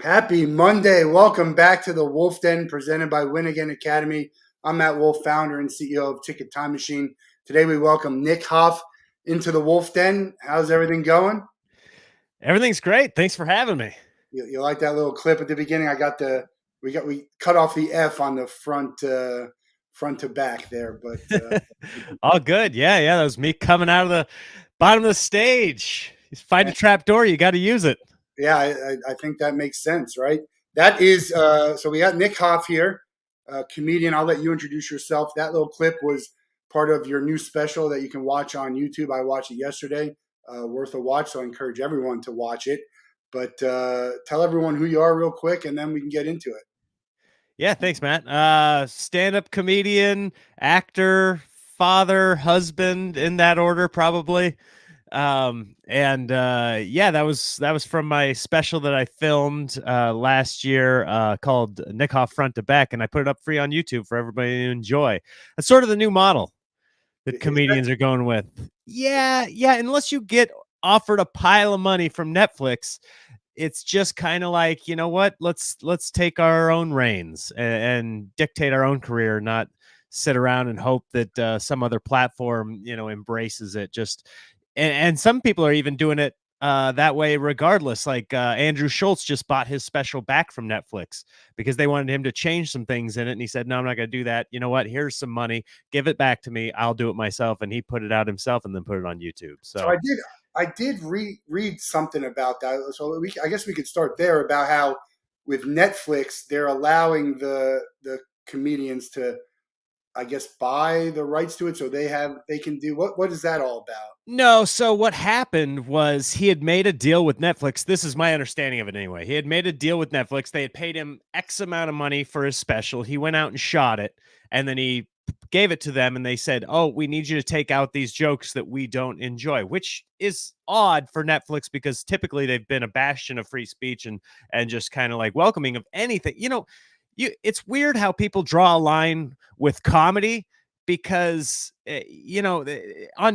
Happy Monday. Welcome back to the Wolff Den presented by Win Again Academy. I'm Matt Wolff, founder and CEO of Ticket Time Machine. Today we welcome Nick Hoff into the Wolff Den. How's everything going? Everything's great. Thanks for having me. You like that little clip at the beginning? We cut off the F on the front to back there, but All good. Yeah. That was me coming out of the bottom of the stage. You find a trap door, you got to use it. yeah, I think that makes sense, right? That is so we got Nick Hoff here, comedian. I'll let you introduce yourself. That little clip was part of your new special that you can watch on YouTube. I watched it yesterday, worth a watch. So I encourage everyone to watch it. But tell everyone who you are real quick, and then we can get into it. Yeah, thanks, Matt. Stand-up comedian, actor, father, husband, in that order, probably. Yeah, that was from my special that I filmed last year called Nick Hoff Front to Back, and I put it up free on YouTube for everybody to enjoy. That's sort of the new model that Is that, comedians are going with. Yeah. Unless you get offered a pile of money from Netflix, it's just kind of like, you know what? Let's take our own reins and dictate our own career, not sit around and hope that some other platform, embraces it. And some people are even doing it that way regardless. Like Andrew Schultz just bought his special back from Netflix because they wanted him to change some things in it. And he said, no, I'm not going to do that. You know what? Here's some money. Give it back to me. I'll do it myself. And he put it out himself and then put it on YouTube. so So I did read something about that. So I guess we could start there about how with Netflix they're allowing the comedians to, I guess, buy the rights to it, so they can do what is that all about? no, so what happened was he had made a deal with Netflix. This is my understanding of it anyway. He had made a deal with Netflix. They had paid him X amount of money for his special. He went out and shot it, and then he gave it to them, and they said, "Oh, we need you to take out these jokes that we don't enjoy," which is odd for Netflix because typically they've been a bastion of free speech and just kind of like welcoming of anything. It's weird how people draw a line with comedy because on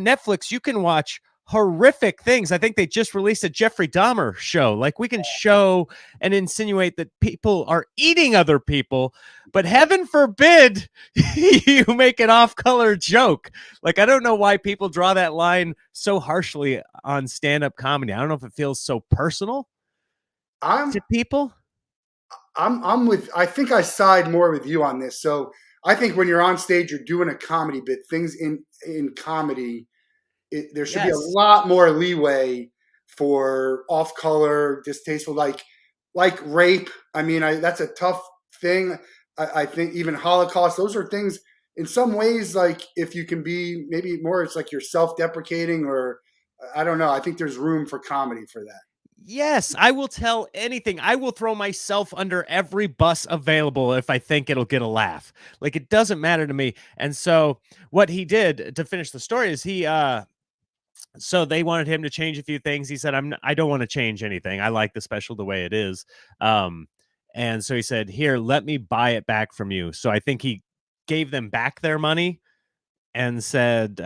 Netflix you can watch horrific things. I think they just released a Jeffrey Dahmer show. Like we can show and insinuate that people are eating other people, but heaven forbid you make an off-color joke. Like I don't know why people draw that line so harshly on stand-up comedy. I don't know if it feels so personal I'm to people. I'm with. I think I side more with you on this. So I think when you're on stage, you're doing a comedy bit. Things in comedy, there should be a Yes. lot more leeway for off color, distasteful, like rape. I mean, that's a tough thing. I think even Holocaust. Those are things in some ways. Like if you can be maybe more, it's like you're self deprecating, or I don't know. I think there's room for comedy for that. Yes, I will tell anything. I will throw myself under every bus available if I think it'll get a laugh. Like it doesn't matter to me. And so what he did to finish the story is so they wanted him to change a few things. He said, I don't want to change anything. I like the special the way it is. Um and so he said, "Here, let me buy it back from you." So I think he gave them back their money and said,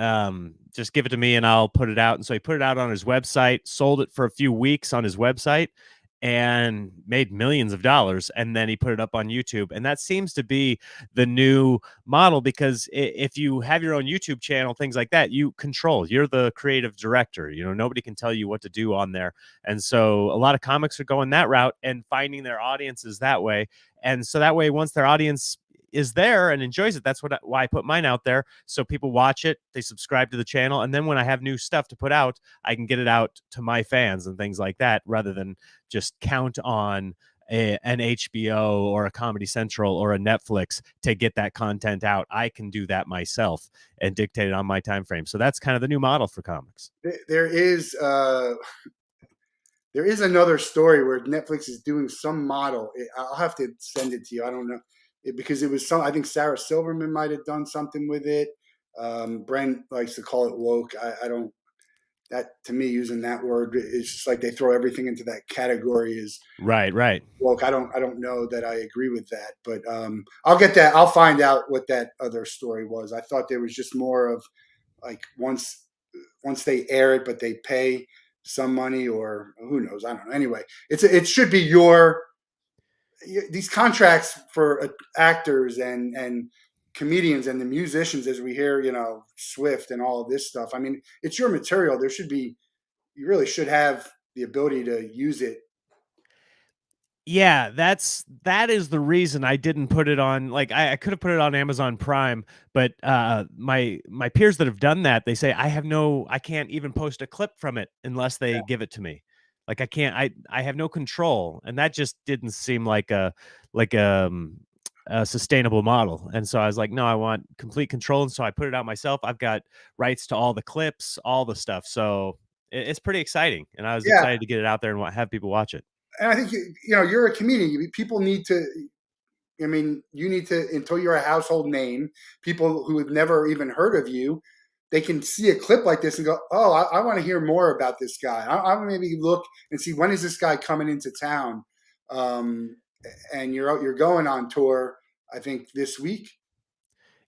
just give it to me and I'll put it out. And so he put it out on his website, sold it for a few weeks on his website, and made millions of dollars. And then he put it up on YouTube. And that seems to be the new model because if you have your own YouTube channel, things like that, you control, you're the creative director. Nobody can tell you what to do on there. And so a lot of comics are going that route and finding their audiences that way. And so that way, once their audience is there and enjoys it, that's why I put mine out there. So people watch it, they subscribe to the channel, and then when I have new stuff to put out, I can get it out to my fans and things like that, rather than just count on an HBO or a Comedy Central or a Netflix to get that content out. I can do that myself and dictate it on my time frame. So that's kind of the new model for comics. There is there is another story where Netflix is doing some model. I'll have to send it to you. I don't know because it was some. I think Sarah Silverman might have done something with it. Brent likes to call it woke. I don't. That to me, using that word, it's just like they throw everything into that category as Right. woke. I don't know that I agree with that, but I'll get that. I'll find out what that other story was. I thought there was just more of like once they air it, but they pay some money, or who knows? I don't know. Anyway, it should be your these contracts for actors and comedians and the musicians, as we hear, Swift and all of this stuff. I mean, it's your material. You really should have the ability to use it. Yeah, that is the reason I didn't put it on. Like, I could have put it on Amazon Prime, but my peers that have done that, they say I can't even post a clip from it unless they give it to me. Like, I have no control, and that just didn't seem like like a sustainable model. And so I was like, no, I want complete control. And so I put it out myself. I've got rights to all the clips, all the stuff. So it's pretty exciting, and I was Yeah, excited to get it out there and have people watch it. and I think you're a comedian. People need to. I mean, you need to, until you're a household name, people who have never even heard of you, they can see a clip like this and go, "Oh, I want to hear more about this guy. I maybe look and see, when is this guy coming into town?" Um, and you're going on tour, I think, this week.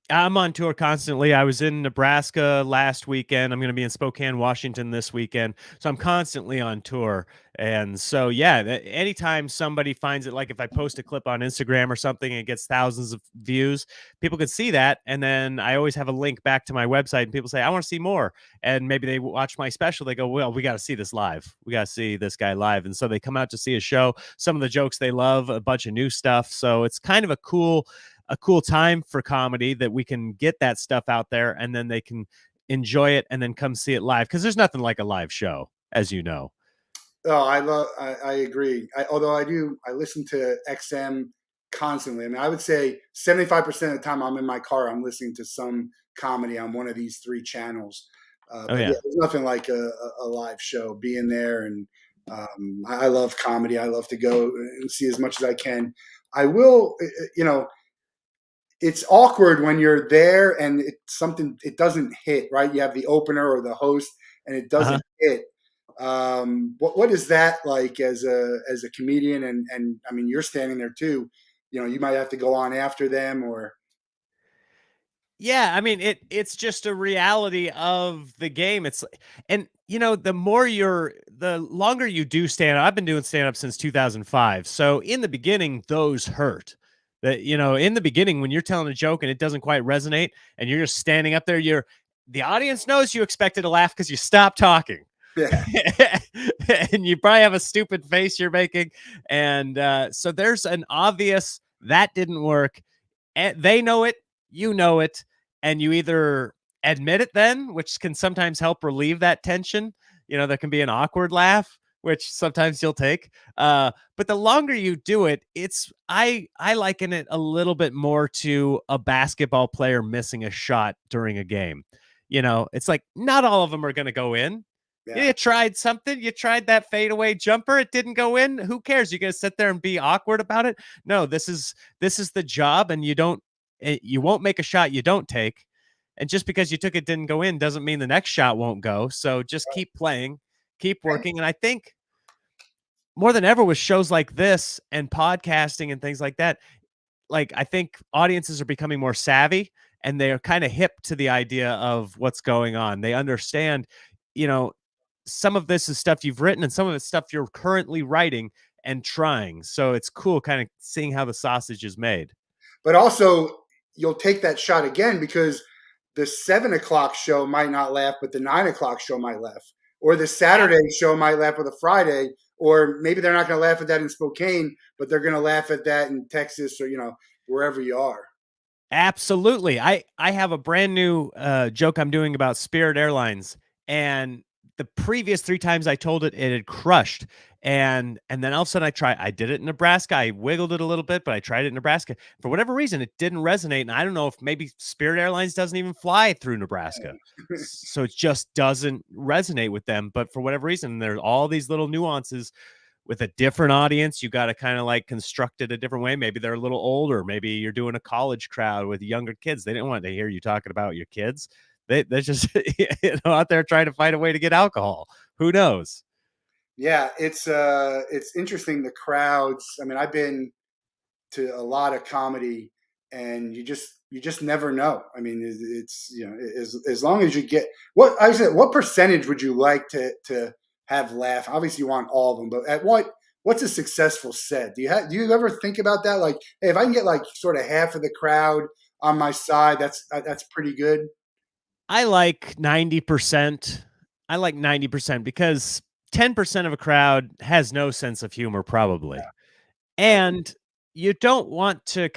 I'm on tour constantly. I was in Nebraska last weekend. I'm going to be in Spokane, Washington this weekend. So I'm constantly on tour. And so, yeah, anytime somebody finds it, like if I post a clip on Instagram or something and it gets thousands of views, people can see that. And then I always have a link back to my website, and people say, I want to see more. And maybe they watch my special. They go, well, we got to see this live. We got to see this guy live. And so they come out to see a show. Some of the jokes they love, a bunch of new stuff. So it's kind of a cool time for comedy that we can get that stuff out there, and then they can enjoy it and then come see it live, because there's nothing like a live show, as you know. Oh, I agree. Although I listen to XM constantly. I mean, I would say 75% of the time I'm in my car, I'm listening to some comedy on one of these three channels. Oh But yeah, yeah. there's nothing like a live show, being there. And I love comedy. I love to go and see as much as I can. I will, it's awkward when you're there and it doesn't hit, right. You have the opener or the host and it Uh-huh. doesn't hit. What is that like as a comedian? And I mean, you're standing there too. You might have to go on after them, or Yeah, I mean, it's just a reality of the game. And the longer you do stand up. I've been doing stand up since 2005. So in the beginning, those hurt. That in the beginning, when you're telling a joke and it doesn't quite resonate, and you're just standing up there, the audience knows you expected to laugh because you stopped talking. yeah, And you probably have a stupid face you're making. And so there's an obvious that didn't work. And they know it, you know it, and you either admit it then, which can sometimes help relieve that tension. There can be an awkward laugh, which sometimes you'll take. But the longer you do it, I liken it a little bit more to a basketball player missing a shot during a game. It's like not all of them are going to go in. yeah. You tried something. You tried that fadeaway jumper. It didn't go in. Who cares? You're gonna sit there and be awkward about it? No, this is the job, and you won't make a shot you don't take. And just because you took it didn't go in doesn't mean the next shot won't go. So just keep playing, keep working. And I think more than ever with shows like this and podcasting and things like that, like I think audiences are becoming more savvy, and they're kind of hip to the idea of what's going on. They understand, you know, some of this is stuff you've written and some of it's stuff you're currently writing and trying. So it's cool kind of seeing how the sausage is made. But also, you'll take that shot again because the 7 o'clock show might not laugh, but the 9 o'clock show might laugh, or the Saturday show might laugh with a Friday, or maybe they're not going to laugh at that in Spokane, but they're going to laugh at that in Texas, or wherever you are. Absolutely. I have a brand new joke I'm doing about Spirit Airlines, and the previous 3 times I told it, it had crushed. And then all of a sudden I did it in Nebraska. I wiggled it a little bit, but I tried it in Nebraska. For whatever reason, it didn't resonate. And I don't know if maybe Spirit Airlines doesn't even fly through Nebraska. So it just doesn't resonate with them. But for whatever reason, there's all these little nuances with a different audience. You got to kind of like construct it a different way. Maybe they're a little older. Maybe you're doing a college crowd with younger kids. They didn't want to hear you talking about your kids. They're just out there trying to find a way to get alcohol. Who knows? Yeah, it's interesting, the crowds. I mean, I've been to a lot of comedy, and you just never know. I mean, it's as long as you get, what I said, what percentage would you like to have laugh? Obviously, you want all of them, but at what what's a successful set? Do you ever think about that? Like, hey, if I can get like sort of half of the crowd on my side, that's pretty good. I like 90%. I like 90% because 10% of a crowd has no sense of humor, probably. Right. And you don't want to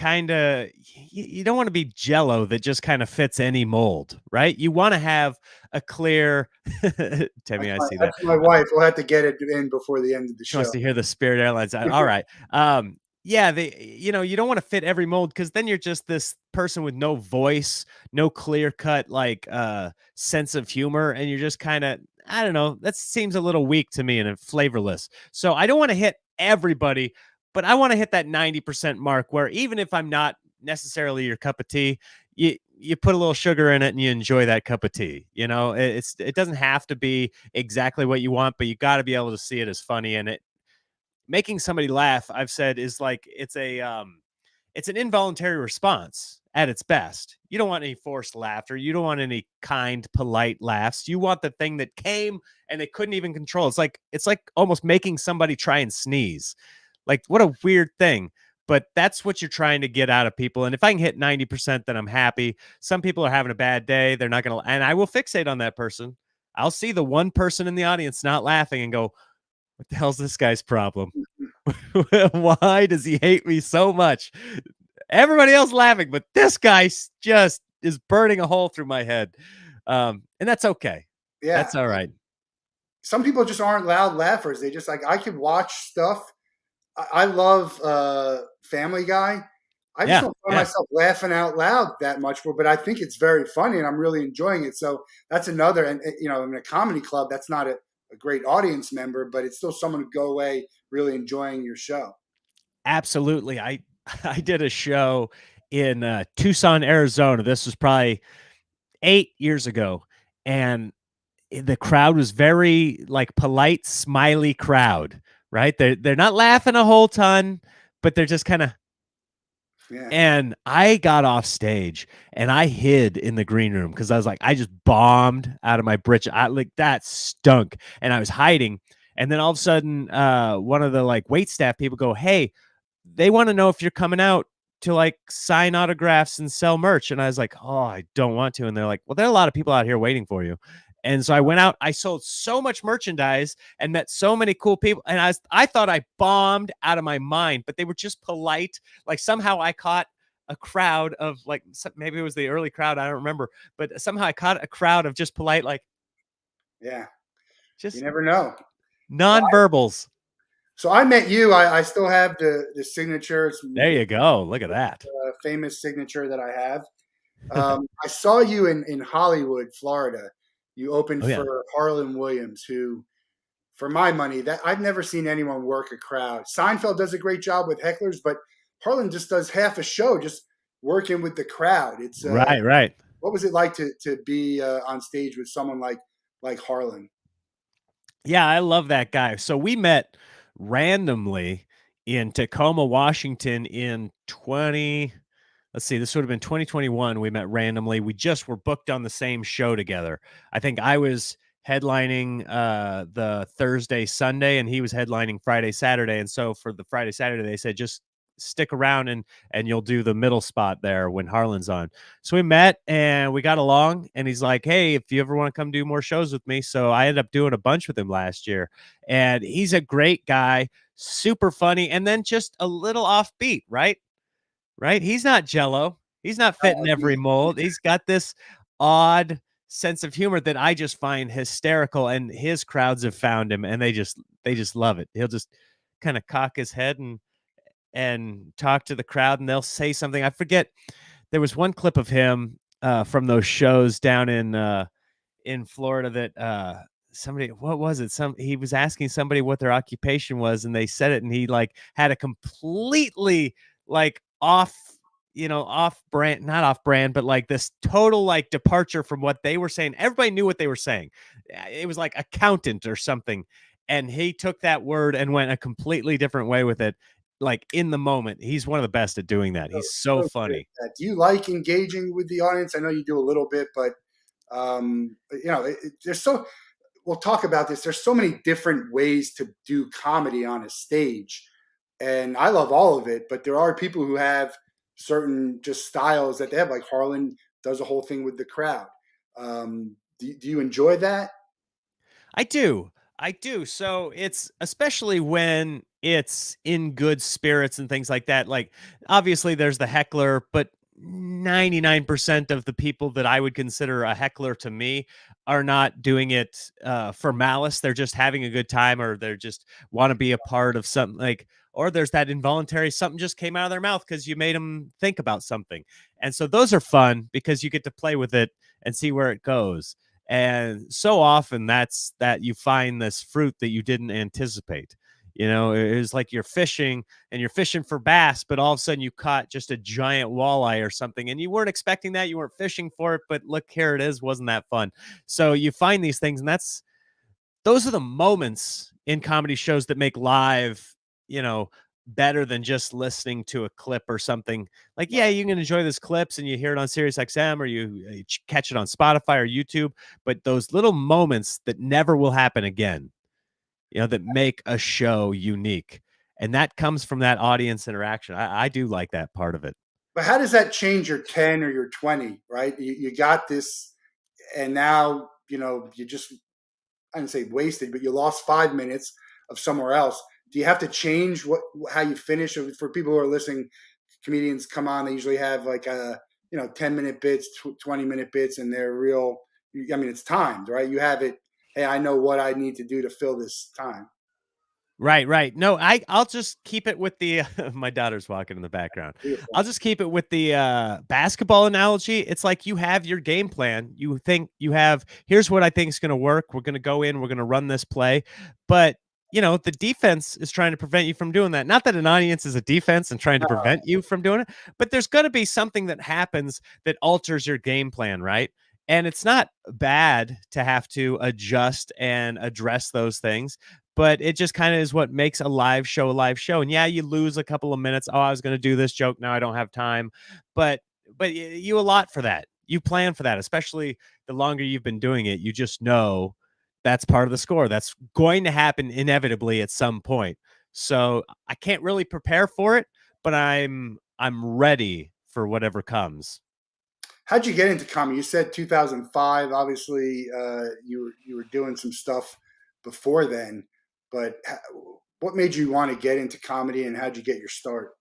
you don't want to be jello that just kind of fits any mold, right? You want to have a clear Timmy, I see that. That's my wife. We'll have to get it in before the end of the She show. wants to hear the Spirit Airlines. All right. Yeah, you don't want to fit every mold because then you're just this person with no voice, no clear cut sense of humor, and you're just kind of, I don't know, that seems a little weak to me and flavorless. So I don't want to hit everybody, but I want to hit that 90% mark where even if I'm not necessarily your cup of tea, you put a little sugar in it and you enjoy that cup of tea. It doesn't have to be exactly what you want, but you got to be able to see it as funny. And it making somebody laugh, I've said, is like it's an involuntary response at its best. You don't want any forced laughter. You don't want any kind, polite laughs. You want the thing that came and they couldn't even control. It's like almost making somebody try and sneeze. Like, what a weird thing. But that's what you're trying to get out of people. And if I can hit 90%, then I'm happy. Some people are having a bad day. They're not going to, and I will fixate on that person. I'll see the one person in the audience not laughing and go, what the hell's this guy's problem? Why does he hate me so much? Everybody else laughing, but this guy just is burning a hole through my head. And that's okay. Yeah. That's all right. Some people just aren't loud laughers. They just like I could watch stuff. I love Family Guy. I just Yeah. don't find Yeah. myself laughing out loud that much for, but I think it's very funny and I'm really enjoying it. So that's another, and in a comedy club, that's not a great audience member, but it's still someone who go away really enjoying your show. Absolutely. I did a show in Tucson, Arizona. This was probably 8 years ago. And the crowd was very like polite, smiley crowd, right? They're not laughing a whole ton, but they're just kind of. Yeah. And I got off stage and I hid in the green room because I was like, I just bombed out of my britch. Like that stunk. And I was hiding. And then all of a sudden, one of the like wait staff people go, hey, they want to know if you're coming out to like sign autographs and sell merch. And I was like, oh, I don't want to. And they're like, well, there are a lot of people out here waiting for you. And so I went out, I sold so much merchandise and met so many cool people. And I thought I bombed out of my mind, but they were just polite. Like somehow I caught a crowd of like, maybe it was the early crowd. I don't remember, but somehow I caught a crowd of just polite, like Yeah. You just never know. nonverbals. So I met you. I still have the signature. It's There the you go. Look at that. famous signature that I have. I saw you in Hollywood, Florida. You opened Oh yeah. for Harlan Williams, who, for my money, that I've never seen anyone work a crowd. Seinfeld does a great job with hecklers, but Harlan just does half a show just working with the crowd. It's Right, right. what was it like to be on stage with someone like Harlan? Yeah, I love that guy. So we met randomly in Tacoma, Washington in 20, let's see, this would have been 2021. We met randomly. We just were booked on the same show together. I think I was headlining the Thursday, Sunday, and he was headlining Friday, Saturday. And so for the Friday, Saturday, they said just stick around and you'll do the middle spot there when Harlan's on. So we met and we got along and he's like, hey, if you ever want to come do more shows with me. So I ended up doing a bunch with him last year. And he's a great guy, super funny, and then just a little offbeat, right? Right? He's not jello. He's not fitting every mold. He's got this odd sense of humor that I just find hysterical, and his crowds have found him and they just love it. He'll just kind of cock his head and talk to the crowd and they'll say something. I forget, there was one clip of him from those shows down in Florida that somebody, what was it? He was asking somebody what their occupation was and they said it and he like had a completely like off brand, not off brand, but like this total like departure from what they were saying. Everybody knew what they were saying. It was like accountant or something. And he took that word and went a completely different way with it, like in the moment. He's one of the best at doing that. So, He's so so good at funny. that. Do you like engaging with the audience? I know you do a little bit, but there's so we'll talk about this. There's so many different ways to do comedy on a stage, and I love all of it. But there are people who have certain just styles that they have. Like Harlan does a whole thing with the crowd. Do you enjoy that? I do. I do. So it's especially when it's in good spirits and things like that. Like, obviously, there's the heckler, but 99% of the people that I would consider a heckler to me are not doing it for malice. They're just having a good time, or they're just want to be a part of something like, or there's that involuntary something just came out of their mouth because you made them think about something. And so those are fun because you get to play with it and see where it goes. And so often that you find this fruit that you didn't anticipate. It's like you're fishing and you're fishing for bass, but all of a sudden you caught just a giant walleye or something, and you weren't expecting that. You weren't fishing for it, but look, here it is. Wasn't that fun? So you find these things, and those are the moments in comedy shows that make live, you know, better than just listening to a clip or something. Like, yeah, you can enjoy those clips and you hear it on Sirius XM, or you catch it on Spotify or YouTube, but those little moments that never will happen again, that make a show unique. And that comes from that audience interaction. I do like that part of it. But how does that change your 10 or your 20, right? You got this, and now, you just, I didn't say wasted, but you lost 5 minutes of somewhere else. Do you have to change how you finish? For people who are listening, comedians come on, they usually have like 10-minute bits, 20-minute bits, and they're real. I mean, it's timed, right? You have it. Hey, I know what I need to do to fill this time. Right, right. No, I'll just keep it with the my daughter's walking in the background. Beautiful. I'll just keep it with the basketball analogy. It's like you have your game plan. You think you have, here's what I think is going to work. We're going to go in, we're going to run this play. But, the defense is trying to prevent you from doing that. Not that an audience is a defense and trying to prevent you from doing it, but there's going to be something that happens that alters your game plan, right? And it's not bad to have to adjust and address those things, but it just kind of is what makes a live show a live show. And yeah, you lose a couple of minutes. Oh, I was going to do this joke. Now I don't have time. But you allot for that. You plan for that, especially the longer you've been doing it. You just know that's part of the score. That's going to happen inevitably at some point. So I can't really prepare for it, but I'm ready for whatever comes. How'd you get into comedy? You said 2005. Obviously, you were doing some stuff before then, but what made you want to get into comedy, and how'd you get your start?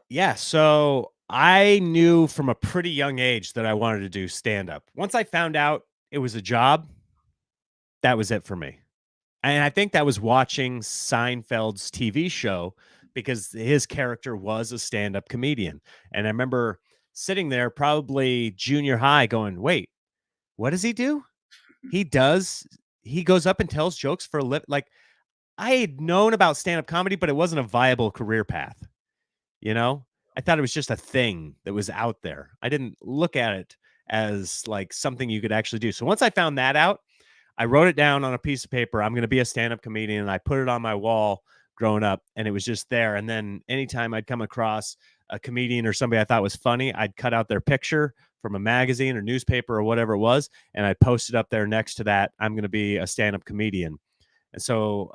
Yeah, so I knew from a pretty young age that I wanted to do stand up. Once I found out it was a job, that was it for me. And I think that was watching Seinfeld's TV show because his character was a stand up comedian. And I remember sitting there, probably junior high, going, wait, what does he do? He does, he goes up and tells jokes for a lip. Like, I had known about stand up comedy, but it wasn't a viable career path. You know, I thought it was just a thing that was out there. I didn't look at it as like something you could actually do. So once I found that out, I wrote it down on a piece of paper. I'm going to be a stand-up comedian. And I put it on my wall growing up, and it was just there. And then anytime I'd come across a comedian or somebody I thought was funny, I'd cut out their picture from a magazine or newspaper or whatever it was, and I'd post it up there next to that. I'm going to be a stand-up comedian. And so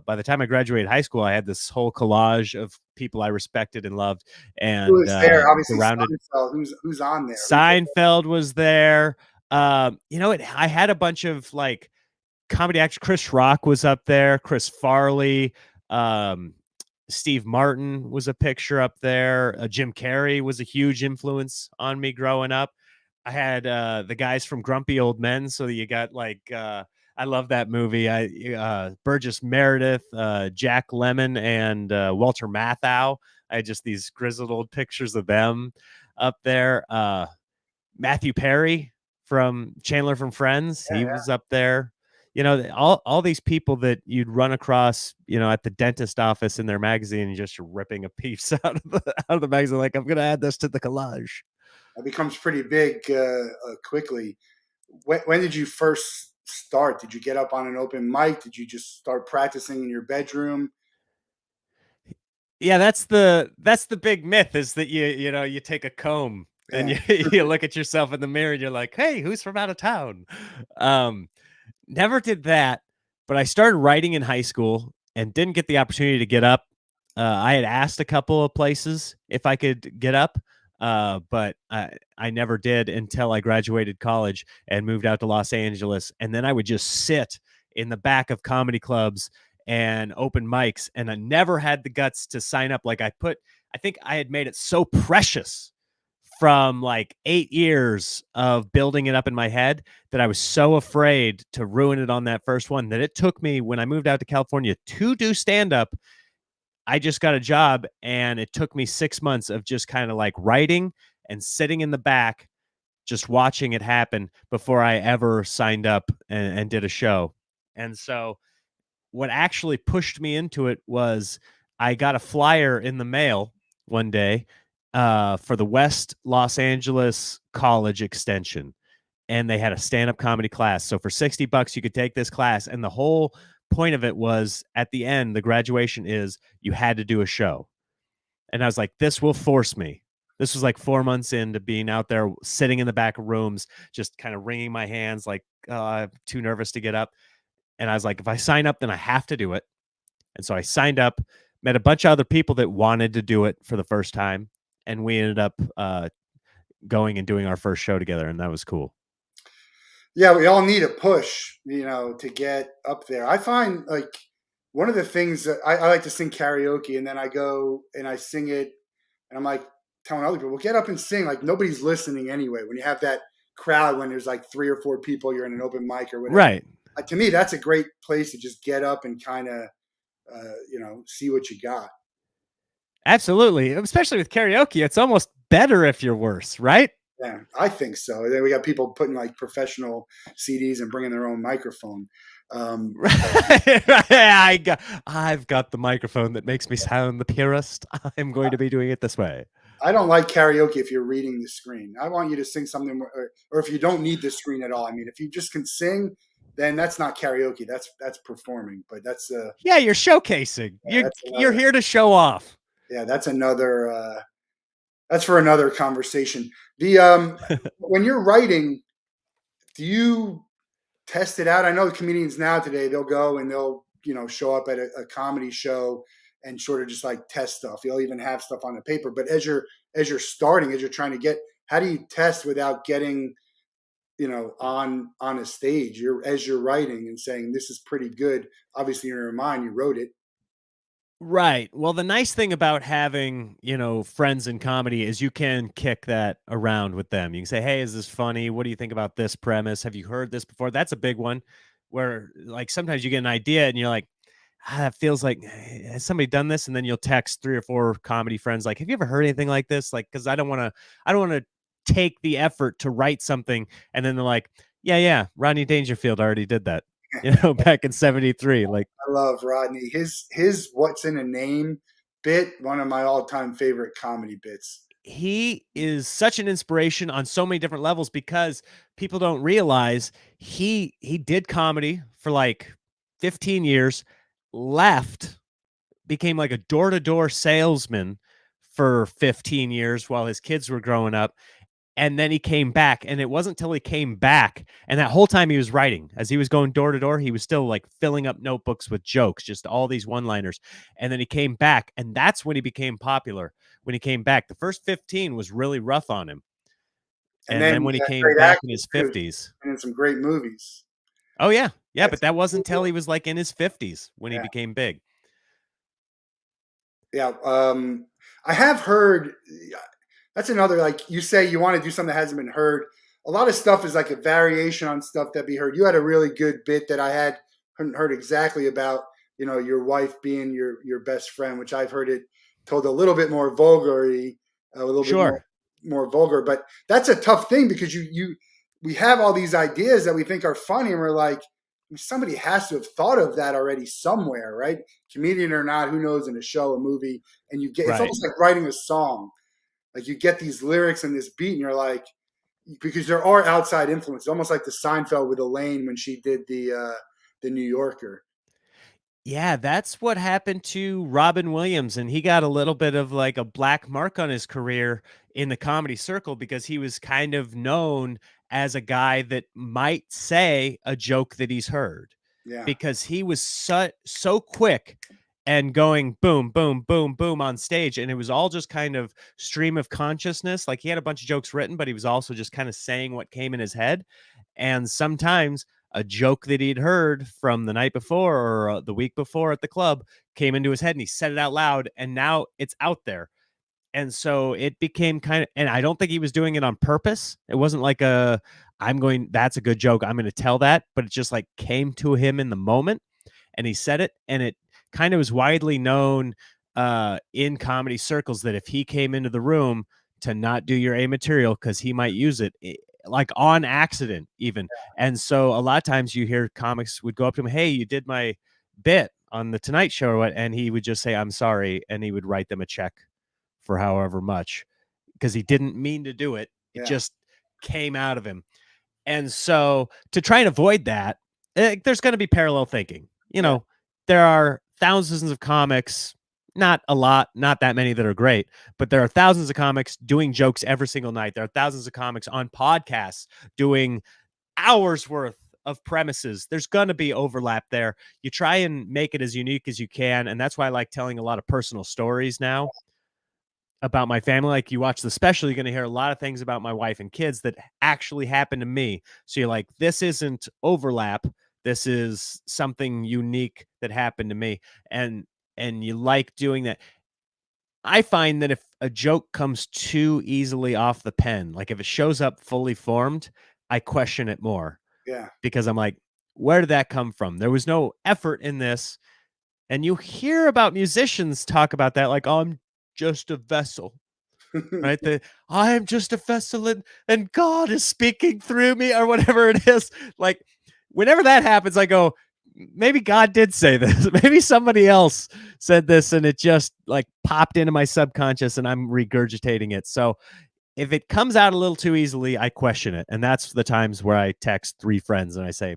by the time I graduated high school, I had this whole collage of people I respected and loved, Who and is there? Obviously, surrounded. Seinfeld. Who's on there? Seinfeld was there. I had a bunch of like comedy actors. Chris Rock was up there. Chris Farley. Um, Steve Martin was a picture up there. Jim Carrey was a huge influence on me growing up. I had the guys from Grumpy Old Men. So you got like I love that movie. Burgess Meredith, Jack Lemmon, and Walter Matthau. I had just these grizzled old pictures of them up there. Matthew Perry from Chandler from Friends, Yeah, he yeah. was up there. All these people that you'd run across, at the dentist office in their magazine, and just ripping a piece out of the magazine. Like, I'm gonna add this to the collage. It becomes pretty big quickly. When did you first start? Did you get up on an open mic? Did you just start practicing in your bedroom? Yeah, that's the big myth, is that you take a comb and Yeah. you you look at yourself in the mirror and you're like, hey, who's from out of town? Um, Never did that, but I started writing in high school and didn't get the opportunity to get up. I had asked a couple of places if I could get up, but I never did until I graduated college and moved out to Los Angeles. And then I would just sit in the back of comedy clubs and open mics. And I never had the guts to sign up. I think I had made it so precious from like 8 years of building it up in my head that I was so afraid to ruin it on that first one that it took me, when I moved out to California to do stand up, I just got a job and it took me 6 months of just kind of like writing and sitting in the back, just watching it happen before I ever signed up and did a show. And so what actually pushed me into it was I got a flyer in the mail one day for the West Los Angeles College Extension, and they had a stand-up comedy class. So for $60, you could take this class, and the whole point of it was at the end, the graduation is you had to do a show. And I was like, this will force me. This was like 4 months into being out there, sitting in the back of rooms, just kind of wringing my hands, like, I'm too nervous to get up. And I was like, if I sign up, then I have to do it. And so I signed up, met a bunch of other people that wanted to do it for the first time. And we ended up going and doing our first show together. And that was cool. Yeah, we all need a push, to get up there. I find like one of the things that I like to sing karaoke, and then I go and I sing it, and I'm like telling other people, well, get up and sing. Like nobody's listening anyway. When you have that crowd, when there's like 3 or 4 people, you're in an open mic or whatever. Right. To me, that's a great place to just get up and kind of, see what you got. Absolutely. Especially with karaoke, it's almost better if you're worse, right? Yeah, I think so. And then we got people putting like professional CDs and bringing their own microphone. Um, I've got the microphone that makes me sound the purest. I'm going to be doing it this way. I don't like karaoke if you're reading the screen. I want you to sing something, or if you don't need the screen at all. I mean, if you just can sing, then that's not karaoke. That's performing. But Yeah, you're showcasing. yeah, You're here to show off. yeah, that's another. That's for another conversation. The when you're writing, do you test it out? I know comedians now today they'll go and they'll show up at a comedy show and sort of just like test stuff. You'll even have stuff on the paper. But as you're starting, as you're trying to get, how do you test without getting on a stage? As you're writing and saying this is pretty good. Obviously, in your mind, you wrote it. Right. Well, the nice thing about having, friends in comedy is you can kick that around with them. You can say, "Hey, is this funny? What do you think about this premise? Have you heard this before?" That's a big one where like sometimes you get an idea and you're like, that feels like, has somebody done this? And then you'll text 3 or 4 comedy friends like, "Have you ever heard anything like this?" Like, cuz I don't want to take the effort to write something and then they're like, "Yeah, yeah, Rodney Dangerfield already did that." Back in 73, like I love Rodney. His "What's in a Name" bit, one of my all-time favorite comedy bits. he is such an inspiration on so many different levels because people don't realize he did comedy for like 15 years, left, became like a door-to-door salesman for 15 years while his kids were growing up, and then he came back, and it wasn't till he came back, and that whole time he was writing. As he was going door to door, he was still, like, filling up notebooks with jokes, just all these one-liners, and then he came back, and that's when he became popular. When he came back, the first 15 was really rough on him, And and then then he's when he a came great back in actor his too, 50s. and in some great movies. Oh, yeah. Yeah, but That's that wasn't till he was, like, in his 50s when he yeah. became big. Yeah, I have heard. That's another, like you say, you want to do something that hasn't been heard. A lot of stuff is like a variation on stuff that be heard. You had a really good bit that I hadn't heard exactly about. Your wife being your best friend, which I've heard it told a little bit more vulgarly, a little bit more Sure. more vulgar. But that's a tough thing because we have all these ideas that we think are funny, and we're like, somebody has to have thought of that already somewhere, right? Comedian or not, who knows, in a show, a movie, and you get, it's Right. almost like writing a song. Like you get these lyrics and this beat, and you're like, because there are outside influences, almost like the Seinfeld with Elaine when she did the New Yorker. Yeah, that's what happened to Robin Williams, and he got a little bit of like a black mark on his career in the comedy circle because he was kind of known as a guy that might say a joke that he's heard, Yeah. because he was so quick and going boom, boom, boom, boom on stage. And it was all just kind of stream of consciousness. Like he had a bunch of jokes written, but he was also just kind of saying what came in his head. And sometimes a joke that he'd heard from the night before or the week before at the club came into his head and he said it out loud. And now it's out there. And so it became kind of, and I don't think he was doing it on purpose. It wasn't like that's a good joke, I'm going to tell that, but it just like came to him in the moment and he said it. And it kind of was widely known in comedy circles that if he came into the room, to not do your A material because he might use it like on accident even. And so a lot of times you hear comics would go up to him, hey, you did my bit on the Tonight Show or what, and he would just say, I'm sorry, and he would write them a check for however much because he didn't mean to do it. It Yeah. just came out of him. And so to try and avoid that, there's going to be parallel thinking. There are thousands of comics, not a lot, not that many that are great, but there are thousands of comics doing jokes every single night. There are thousands of comics on podcasts doing hours worth of premises. There's going to be overlap there. You try and make it as unique as you can. And that's why I like telling a lot of personal stories now about my family. Like you watch the special, you're going to hear a lot of things about my wife and kids that actually happened to me. So you're like, this isn't overlap. This is something unique that happened to me. And you like doing that. I find that if a joke comes too easily off the pen, like if it shows up fully formed, I question it more Yeah. because I'm like, where did that come from? There was no effort in this. And you hear about musicians talk about that, like, oh, I'm just a vessel, right? I am just a vessel and God is speaking through me or whatever it is. Like, whenever that happens, I go, maybe God did say this. Maybe somebody else said this and it just like popped into my subconscious and I'm regurgitating it. So if it comes out a little too easily, I question it. And that's the times where I text 3 friends and I say,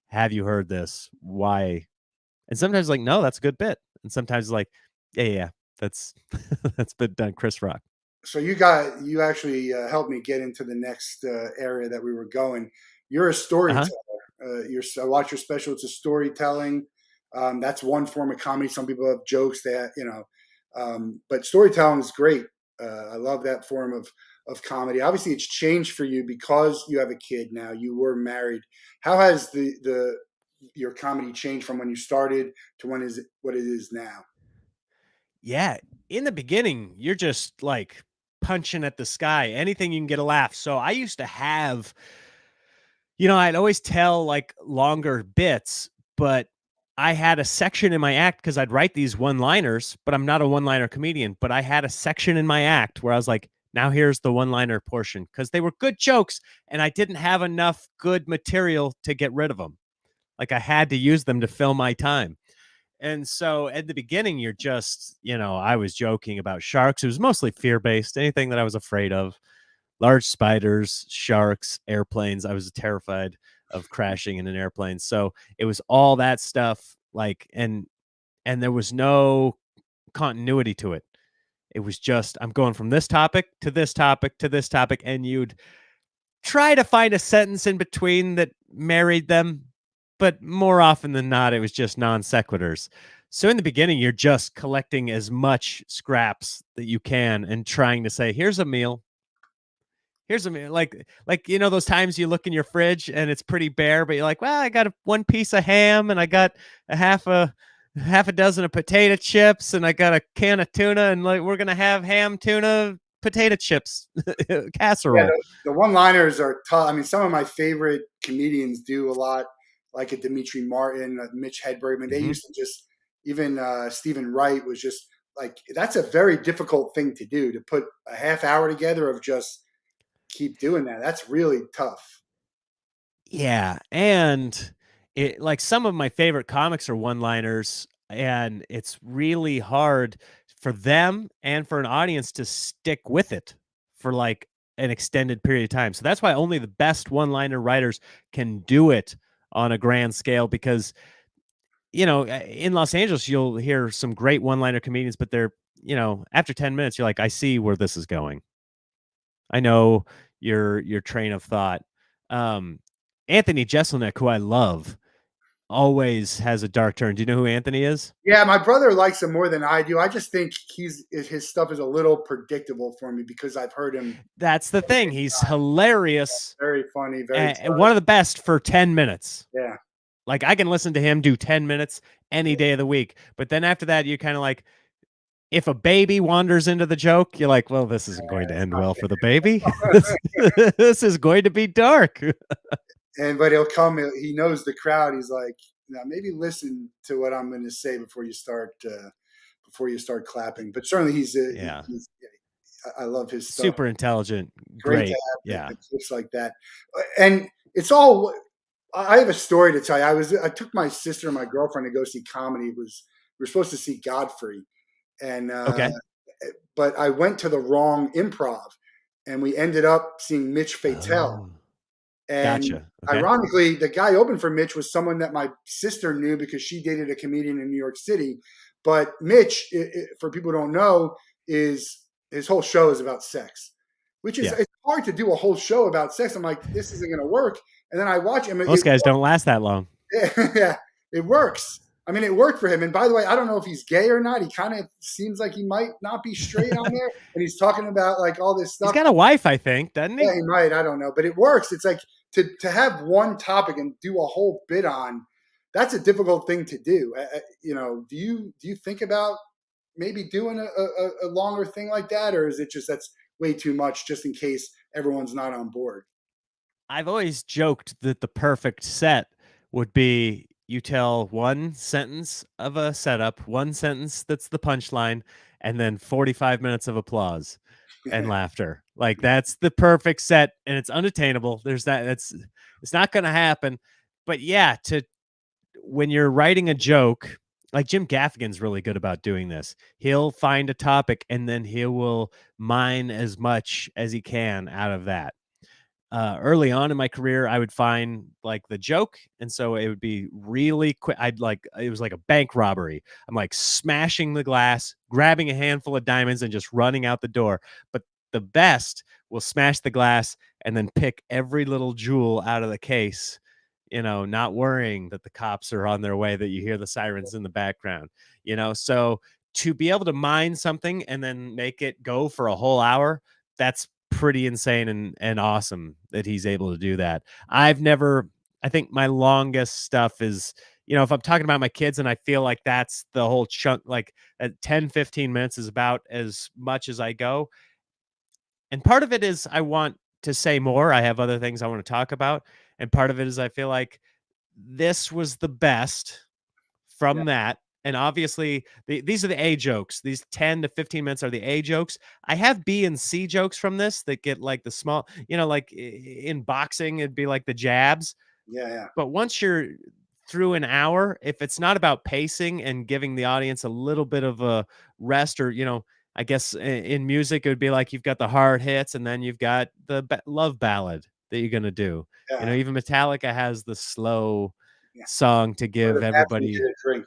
have you heard this? Why? And sometimes like, no, that's a good bit. And sometimes like, yeah, that's that's been done, Chris Rock. So you actually helped me get into the next area that we were going. You're a Uh-huh. storyteller. I watch your special. It's a storytelling. That's one form of comedy. Some people have jokes that but storytelling is great. I love that form of comedy. Obviously, it's changed for you because you have a kid now. You were married. How has the your comedy changed from when you started to what it is now? Yeah. In the beginning, you're just like punching at the sky, anything you can get a laugh. So I used to have, I'd always tell like longer bits, but I had a section in my act because I'd write these one liners, but I'm not a one liner comedian. But I had a section in my act where I was like, now here's the one liner portion because they were good jokes and I didn't have enough good material to get rid of them. Like I had to use them to fill my time. And so at the beginning, you're just, I was joking about sharks. It was mostly fear based, anything that I was afraid of: large spiders, sharks, airplanes. I was terrified of crashing in an airplane. So it was all that stuff. Like, and there was no continuity to it. It was just, I'm going from this topic to this topic to this topic. And you'd try to find a sentence in between that married them, but more often than not, it was just non sequiturs. So in the beginning, you're just collecting as much scraps that you can and trying to say, here's a meal. Here's a meal. Like those times you look in your fridge and it's pretty bare, but you're like, well, I got one piece of ham and I got a half a dozen of potato chips and I got a can of tuna and like we're gonna have ham, tuna, potato chips Yeah, casserole. the one-liners are tough. I mean, some of my favorite comedians do a lot, like a Dimitri Martin, Mitch Hedberg. I mean, they Mhm. used to just even Stephen Wright was just like that's a very difficult thing to do to put a half hour together of just keep doing that. That's really tough. Yeah, and it like some of my favorite comics are one-liners, and it's really hard for them and for an audience to stick with it for like an extended period of time. So that's why only the best one-liner writers can do it on a grand scale because in Los Angeles you'll hear some great one-liner comedians, but they're, after 10 minutes you're like, I see where this is going. I know your train of thought. Um, Anthony Jeselnik, who I love, always has a dark turn. Do you know who Anthony is? Yeah, my brother likes him more than I do. I just think his stuff is a little predictable for me because I've heard him. That's the thing. He's hilarious Very funny, very and one of the best for 10 minutes. yeah. Like I can listen to him do 10 minutes any day of the week. But then after that, you kind of like, if a baby wanders into the joke, you're like, well, this isn't going to end well for the baby. This is going to be dark. And but he'll come. He knows the crowd. He's like, now maybe listen to what I'm going to say before you start clapping. But certainly Yeah. I love his stuff. Super intelligent. Great to Great. have Yeah. the clips like that. And it's all. I have a story to tell you. I took my sister and my girlfriend to go see comedy. We were supposed to see Godfrey, and Okay. but I went to the wrong improv, and we ended up seeing Mitch Fatel. Oh, And gotcha. Okay. ironically, the guy opened for Mitch was someone that my sister knew because she dated a comedian in New York City. But Mitch, for people who don't know, is his whole show is about sex, which is Yeah. it's hard to do a whole show about sex. I'm like, this isn't going to work. And then I watch him. Most guys don't last that long. Yeah, it works. I mean, it worked for him. And by the way, I don't know if he's gay or not. He kind of seems like he might not be straight on there. And he's talking about like all this stuff. He's got a wife, I think, doesn't he? Yeah, he might. I don't know. But it works. It's like to have one topic and do a whole bit on, that's a difficult thing to do. Do you think about maybe doing a longer thing like that, or is it just that's way too much just in case everyone's not on board? I've always joked that the perfect set would be you tell one sentence of a setup, one sentence that's the punchline, and then 45 minutes of applause and laughter. Like that's the perfect set and it's unattainable. It's not going to happen. But yeah, to when you're writing a joke, like Jim Gaffigan's really good about doing this. He'll find a topic and then he will mine as much as he can out of that. Early on in my career, I would find like the joke, and so it would be really quick. It was like a bank robbery. I'm like smashing the glass, grabbing a handful of diamonds, and just running out the door. But the best will smash the glass and then pick every little jewel out of the case, not worrying that the cops are on their way, that you hear the sirens in the background, So to be able to mine something and then make it go for a whole hour, that's pretty insane and awesome that he's able to do that. I think my longest stuff is, if I'm talking about my kids and I feel like that's the whole chunk, like at 10, 15 minutes is about as much as I go. And part of it is I want to say more. I have other things I want to talk about. And part of it is I feel like this was the best Yeah, from that. And obviously, these are the A jokes. These 10 to 15 minutes are the A jokes. I have B and C jokes from this that get like the small, like in boxing, it'd be like the jabs. yeah, yeah. But once you're through an hour, if it's not about pacing and giving the audience a little bit of a rest, or, I guess in music, it would be like you've got the hard hits and then you've got the love ballad that you're going to do. Yeah, Even Metallica has the slow yeah. song to Or give the bathroom everybody. get a drink.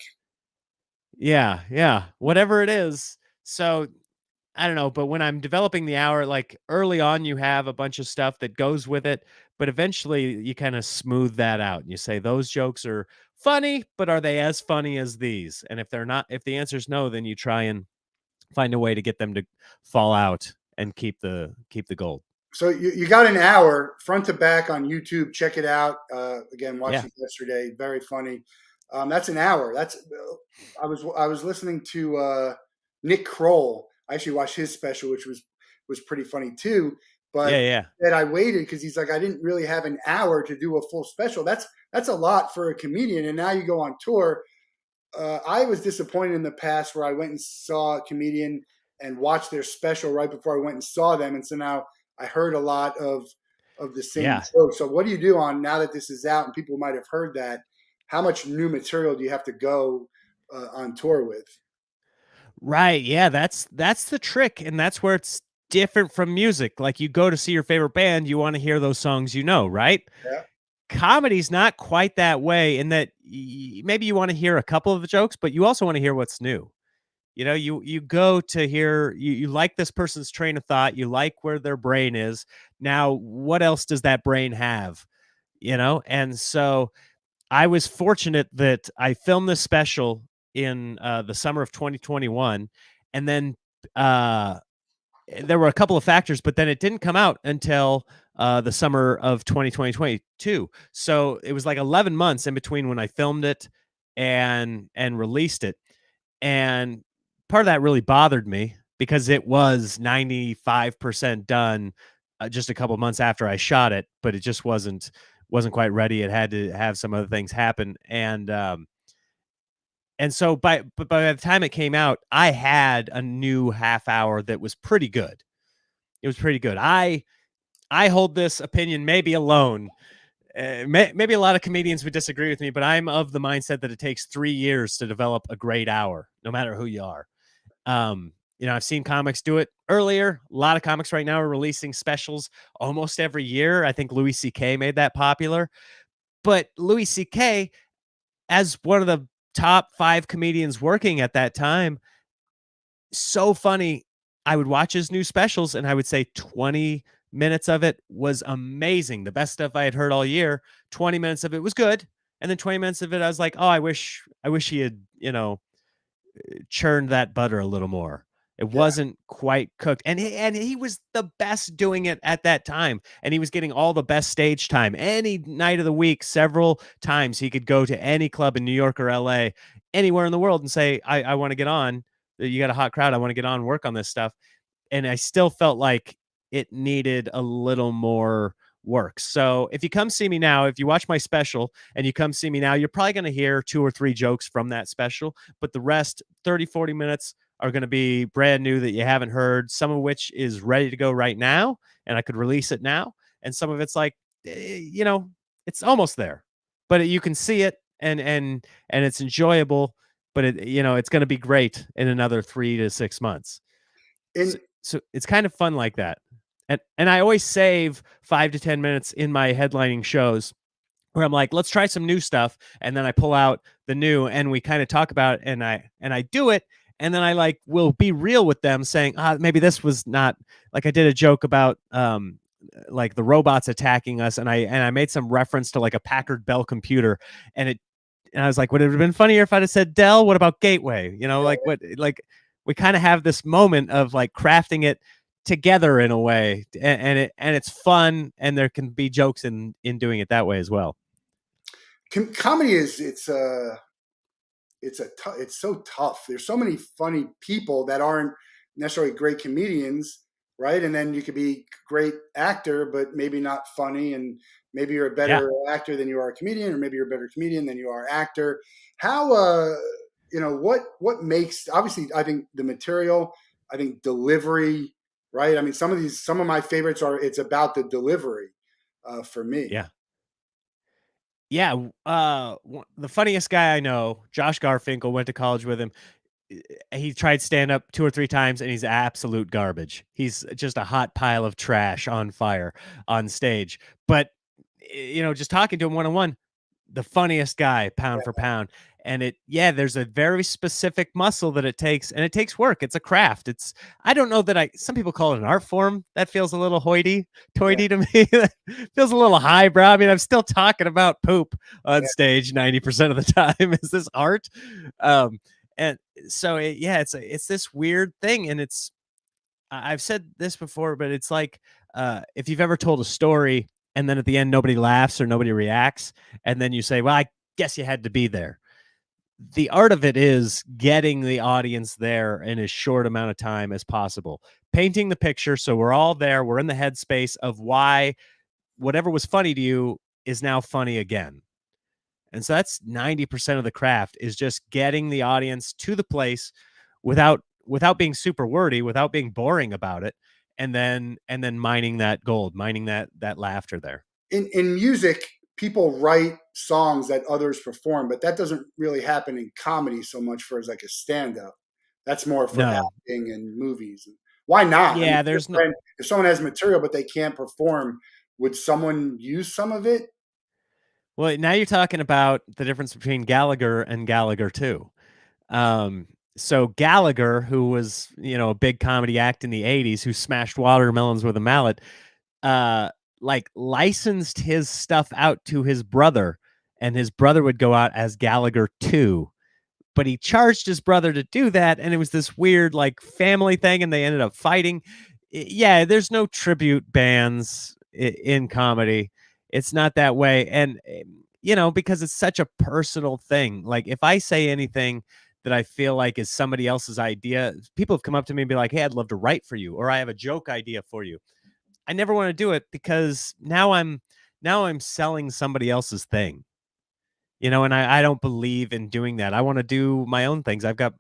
Yeah, yeah, whatever it is. So, I don't know, but when I'm developing the hour, like early on, you have a bunch of stuff that goes with it, but eventually you kind of smooth that out and you say those jokes are funny, but are they as funny as these? And if they're not, if the answer is no, then you try and find a way to get them to fall out and keep the gold. So you got an hour front to back on YouTube. Check it out. Again, watched Yeah. it yesterday. Very funny. That's an hour. I was listening to Nick Kroll. I actually watched his special, which was pretty funny too. Yeah, But yeah. that I waited because he's like, I didn't really have an hour to do a full special. That's a lot for a comedian. And now you go on tour. I was disappointed in the past where I went and saw a comedian and watched their special right before I went and saw them, and so now I heard a lot of the same Yeah. joke. So what do you do on now that this is out and people might have heard that? How much new material do you have to go on tour with? Right. Yeah, that's the trick, and that's where it's different from music. Like you go to see your favorite band, you want to hear those songs, right? Yeah, Comedy's not quite that way in that maybe you want to hear a couple of the jokes, but you also want to hear what's new. You go to hear you like this person's train of thought, you like where their brain is. Now, what else does that brain have? And so I was fortunate that I filmed this special in the summer of 2021, and then uh, there were a couple of factors, but then it didn't come out until the summer of 2022. So it was like 11 months in between when I filmed it and released it. And part of that really bothered me because it was 95% done just a couple months after I shot it, but it just wasn't quite ready. It had to have some other things happen. And so by the time it came out, I had a new half hour that was pretty good. It was pretty good. I hold this opinion maybe alone. Maybe a lot of comedians would disagree with me, but I'm of the mindset that it takes 3 years to develop a great hour, no matter who you are. I've seen comics do it earlier. A lot of comics right now are releasing specials almost every year. I think Louis C.K. made that popular. But Louis C.K., as one of the top 5 comedians working at that time, so funny. I would watch his new specials and I would say 20 minutes of it was amazing. The best stuff I had heard all year. 20 minutes of it was good. And then 20 minutes of it, I was like, oh, I wish he had, churned that butter a little more. It Yeah. wasn't quite cooked. And he was the best doing it at that time. And he was getting all the best stage time. Any night of the week, several times he could go to any club in New York or LA, anywhere in the world and say, I want to get on. You got a hot crowd. I want to get on, work on this stuff. And I still felt like it needed a little more work. So if you come see me now, if you watch my special and you come see me now, you're probably going to hear 2 or 3 jokes from that special, but the rest 30, 40 minutes are going to be brand new that you haven't heard, some of which is ready to go right now and I could release it now, and some of it's like it's almost there. But you can see it and it's enjoyable, but it's going to be great in another 3 to 6 months. And So it's kind of fun like that. And I always save 5 to 10 minutes in my headlining shows where I'm like, let's try some new stuff. And then I pull out the new and we kind of talk about it and I do it. And then I will be real with them saying, maybe this was not like I did a joke about like the robots attacking us. And I made some reference to like a Packard Bell computer and I was like, would it have been funnier if I'd have said Dell? What about Gateway? We kind of have this moment of like crafting it together in a way, and it's fun, and there can be jokes in doing it that way as well. comedy is it's so tough. There's so many funny people that aren't necessarily great comedians, right? And then you could be a great actor, but maybe not funny. And maybe you're a Yeah, better actor than you are a comedian, or maybe you're a better comedian than you are actor. How what makes, obviously, I think the material, I think delivery, right? I mean, some of my favorites are, it's about the delivery for me. yeah, yeah. The funniest guy I know, Josh Garfinkel, went to college with him. He tried stand up 2 or 3 times and he's absolute garbage. He's just a hot pile of trash on fire on stage. But just talking to him one on one, the funniest guy pound for pound. And there's a very specific muscle that it takes, and it takes work. It's a craft. I don't know that some people call it an art form. That feels a little hoity Yeah, toity to me. That feels a little highbrow. I mean, I'm still talking about poop on yeah. stage 90% of the time. Is this art? Um, and so it's this weird thing. And I've said this before, but it's like if you've ever told a story and then at the end nobody laughs or nobody reacts, and then you say, "Well, I guess you had to be there." The art of it is getting the audience there in as short amount of time as possible, painting the picture so we're all there, we're in the headspace of why whatever was funny to you is now funny again. And so that's 90% of the craft, is just getting the audience to the place without being super wordy, without being boring about it, and then mining that gold, mining that laughter there. In music, people write songs that others perform, but that doesn't really happen in comedy so much for as like a stand up. That's more for No. acting and movies. Why not? I mean, Yeah, there's no. if someone has material but they can't perform, would someone use some of it? Well, now you're talking about the difference between Gallagher and Gallagher too. Um, so Gallagher, who was, a big comedy act in the 80s, who smashed watermelons with a mallet, uh, like licensed his stuff out to his brother, and his brother would go out as Gallagher 2, but he charged his brother to do that, and it was this weird like family thing, and they ended up fighting. Yeah, there's no tribute bands in comedy. It's not that way, and because it's such a personal thing. Like if I say anything that I feel like is somebody else's idea, people have come up to me and be like, "Hey, I'd love to write for you," or "I have a joke idea for you." I never want to do it because now I'm selling somebody else's thing. And I don't believe in doing that. I want to do my own things. I've got,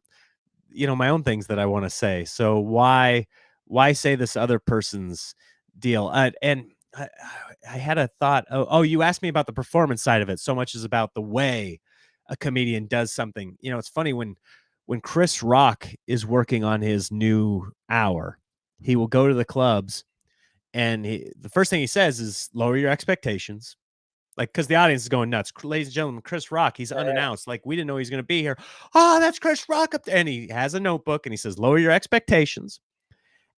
my own things that I want to say. So why say this other person's deal? And I had a thought. Oh, you asked me about the performance side of it. So much is about the way a comedian does something. It's funny when Chris Rock is working on his new hour, he will go to the clubs and the first thing he says is lower your expectations. Like, because the audience is going nuts. Ladies and gentlemen, Chris Rock, he's unannounced. Like, we didn't know he's going to be here. Oh, that's Chris Rock up there. And he has a notebook and he says, lower your expectations.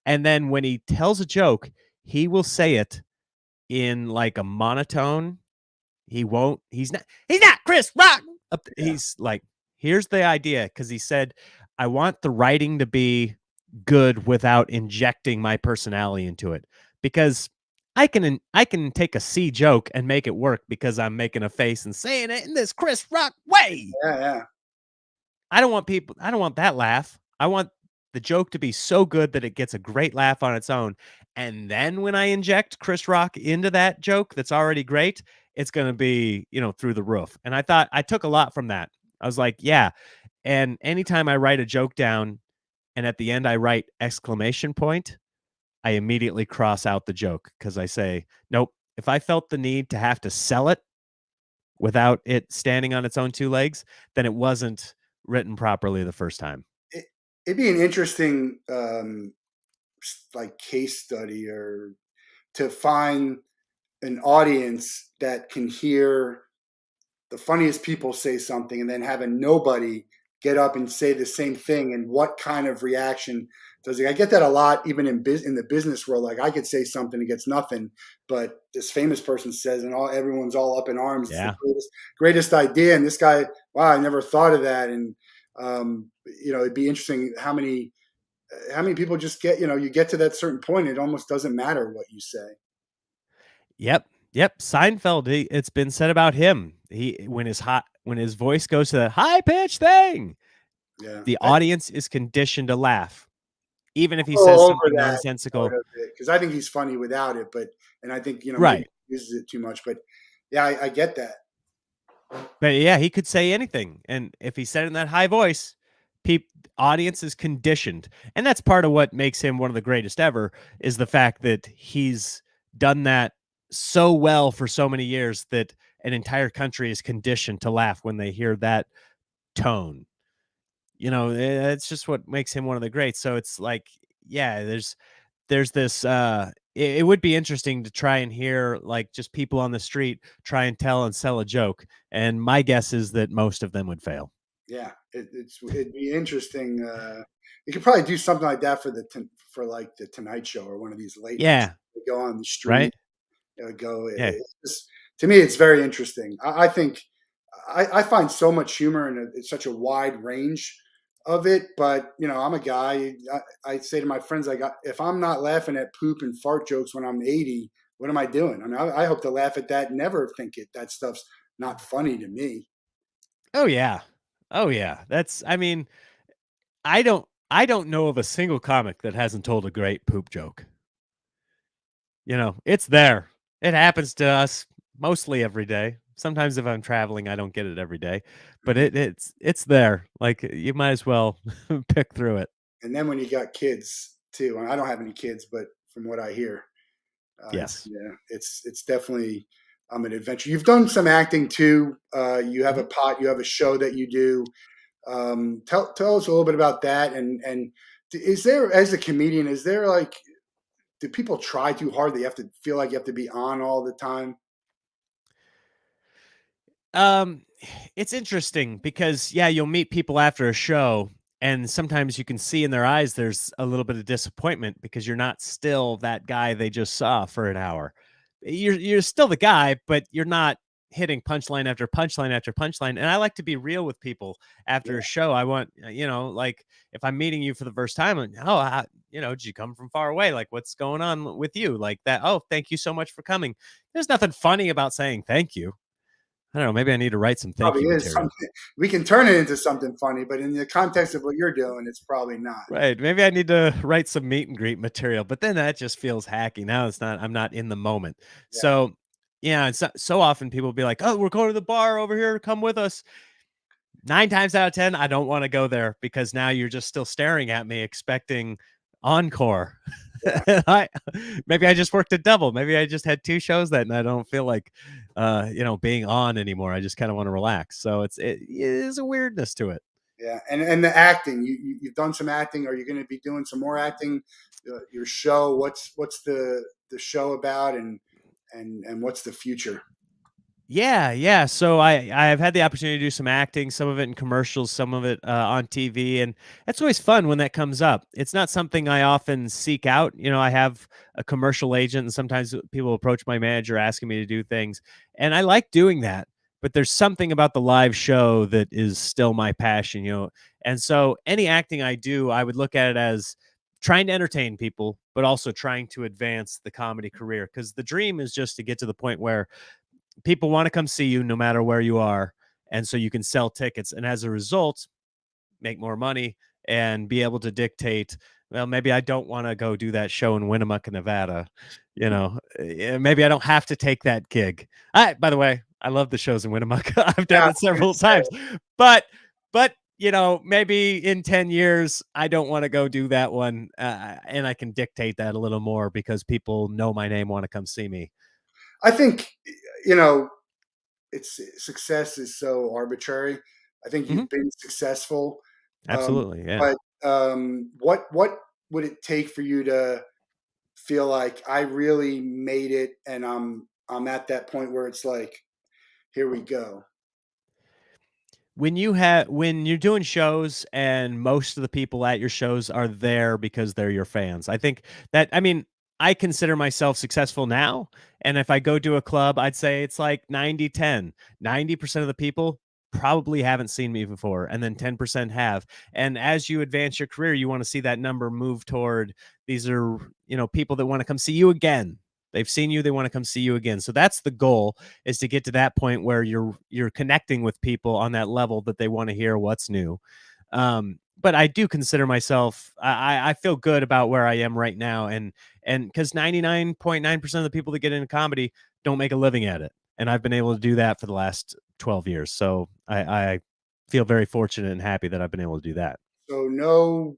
And then when he tells a joke, he will say it in like a monotone. He's not Chris Rock. Yeah. He's like, here's the idea. Because he said, I want the writing to be good without injecting my personality into it. Because I can take a C joke and make it work because I'm making a face and saying it in this Chris Rock way. Yeah, yeah. I don't want that laugh. I want the joke to be so good that it gets a great laugh on its own. And then when I inject Chris Rock into that joke that's already great, it's going to be, through the roof. And I thought I took a lot from that. I was like, yeah. And anytime I write a joke down and at the end I write exclamation point, I immediately cross out the joke because I say, nope, if I felt the need to have to sell it without it standing on its own two legs, then it wasn't written properly the first time. It, it'd be an interesting like case study or to find an audience that can hear the funniest people say something and then having nobody get up and say the same thing and what kind of reaction does it? I get that a lot even in the business world. Like I could say something, it gets nothing, but this famous person says and everyone's all up in arms. It's the Yeah. greatest idea, and this guy, wow, I never thought of that. And it'd be interesting how many people just get, you get to that certain point, it almost doesn't matter what you say. Yep. Yep. Seinfeld, it's been said about him. When his voice goes to that high pitch thing, Yeah, the audience is conditioned to laugh, even if he all says over something that part nonsensical. of it because I think he's funny without it, and I think maybe Right. he uses it too much, but yeah, I get that. But yeah, he could say anything. And if he said it in that high voice, audience is conditioned. And that's part of what makes him one of the greatest ever is the fact that he's done that so well for so many years that an entire country is conditioned to laugh when they hear that tone. It's just what makes him one of the greats. So it's like, yeah, there's this it would be interesting to try and hear like just people on the street try and tell and sell a joke, and my guess is that most of them would fail. Yeah, it'd be interesting. You could probably do something like that for like the Tonight Show or one of these late nights. Yeah. They go on the street, Right. Yeah. It's just, to me, it's very interesting. I think I find so much humor and it's such a wide range of it. But I'm a guy. I say to my friends, if I'm not laughing at poop and fart jokes when I'm 80, what am I doing? I mean, I hope to laugh at that. Never think that stuff's not funny to me. Oh yeah. Oh yeah, that's I mean I don't know of a single comic that hasn't told a great poop joke. It's there. It happens to us mostly every day. Sometimes if I'm traveling, I don't get it every day, but Mhm. it's there. Like you might as well pick through it. And then when you got kids too, and I don't have any kids, but from what I hear, Yes. it's definitely an adventure. You've done some acting too. You have Mhm. you have a show that you do. Tell us a little bit about that. And is there, as a comedian, is there like, do people try too hard that you have to feel like you have to be on all the time? Um, it's interesting because yeah, you'll meet people after a show, and sometimes you can see in their eyes there's a little bit of disappointment because you're not still that guy they just saw for an hour. you're still the guy, but you're not hitting punchline after punchline after punchline. And I like to be real with people after a Yeah, show. I want, like if I'm meeting you for the first time, and did you come from far away? Like, what's going on with you? Like that. Oh, thank you so much for coming. There's nothing funny about saying thank you. I don't know. Maybe I need to write some thank probably you is material. something we can turn it into something funny, but in the context of what you're doing, it's probably not. Right. Maybe I need to write some meet and greet material, but then that just feels hacky. Now I'm not in the moment. Yeah. So, yeah, and so often people will be like, "Oh, we're going to the bar over here. Come with us." 9 times out of 10, I don't want to go there because now you're just still staring at me expecting encore. Yeah. I maybe I just worked a double. Maybe I just had 2 shows that night. I don't feel like being on anymore. I just kind of want to relax. So it is a weirdness to it. Yeah, and the acting. You've done some acting. Are you going to be doing some more acting? Your show. What's the show about, and what's the future? Yeah, yeah. So I've had the opportunity to do some acting, some of it in commercials, some of it on TV, and that's always fun when that comes up. It's not something I often seek out. I have a commercial agent, and sometimes people approach my manager asking me to do things, and I like doing that. But there's something about the live show that is still my passion. And so any acting I do, I would look at it as trying to entertain people, but also trying to advance the comedy career. Because the dream is just to get to the point where people want to come see you no matter where you are, and so you can sell tickets, and as a result make more money and be able to dictate, well, maybe I don't want to go do that show in Winnemucca, Nevada. Maybe I don't have to take that gig. By the way, I love the shows in Winnemucca. I've Yeah, done I it was gonna several say, times, but maybe in 10 years I don't want to go do that one, and I can dictate that a little more because people know my name, want to come see me. I think you know it's success is so arbitrary. I think Hmm. you've been successful, um, Absolutely, yeah. but what would it take for you to feel like I really made it, and I'm at that point where it's like, here we go. When you're doing shows and most of the people at your shows are there because they're your fans. I think that I mean, I consider myself successful now, and if I go to a club, I'd say it's like 90-10. 90% of the people probably haven't seen me before, and then 10% have. And as you advance your career, you want to see that number move toward these are, people that want to come see you again. They've seen you, they want to come see you again. So that's the goal, is to get to that point where you're connecting with people on that level that they want to hear what's new. But I do consider myself, I feel good about where I am right now, and because 99.9% of the people that get into comedy don't make a living at it, and I've been able to do that for the last 12 years. So I feel very fortunate and happy that I've been able to do that. So no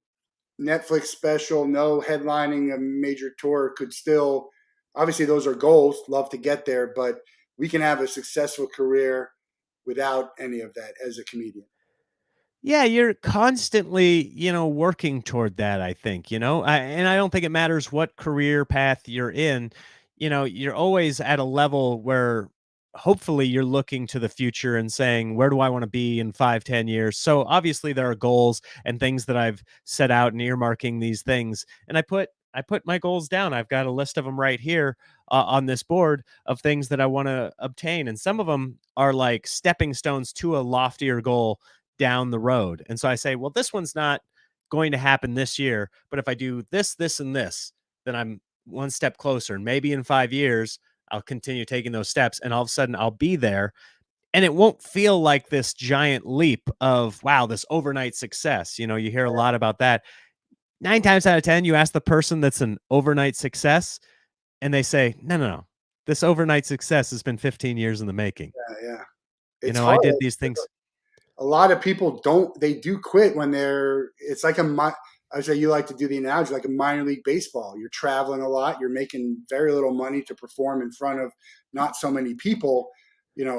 Netflix special, no headlining a major tour could still, obviously those are goals, love to get there, but we can have a successful career without any of that as a comedian. Yeah, you're constantly, working toward that, I think, and I don't think it matters what career path you're in. You're always at a level where hopefully you're looking to the future and saying, where do I want to be in 5, 10 years? So obviously there are goals and things that I've set out and earmarking these things. And I put my goals down. I've got a list of them right here on this board of things that I want to obtain. And some of them are like stepping stones to a loftier goal down the road. And so I say, well, this one's not going to happen this year, but if I do this, this, and this, then I'm one step closer. And maybe in 5 years, I'll continue taking those steps, and all of a sudden I'll be there. And it won't feel like this giant leap of, wow, this overnight success. You hear a lot about that. 9 times out of 10, you ask the person that's an overnight success, and they say, no, no, no. This overnight success has been 15 years in the making. Yeah, it's I hard. did these things. A lot of people don't, they do quit when they're, it's like I say, you like to do the analogy like a minor league baseball. You're traveling a lot, you're making very little money to perform in front of not so many people.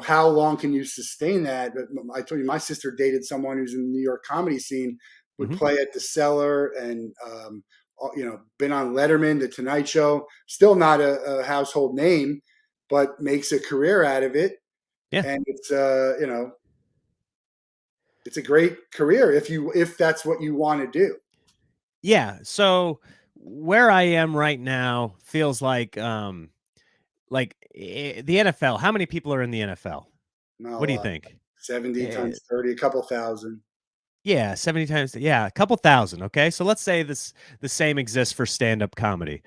How long can you sustain that? But I told you, my sister dated someone who's in the New York comedy scene, would Mhm. play at the Cellar, and been on Letterman, the Tonight Show, still not a household name, but makes a career out of it. Yeah. And it's a great career if that's what you want to do. Yeah. So where I am right now feels like like the NFL. How many people are in the NFL? Not a What do you lot. think? 70 Eh, times 30, a couple thousand. yeah, 70 times. Yeah, a couple thousand. Okay, so let's say the same exists for stand-up comedy.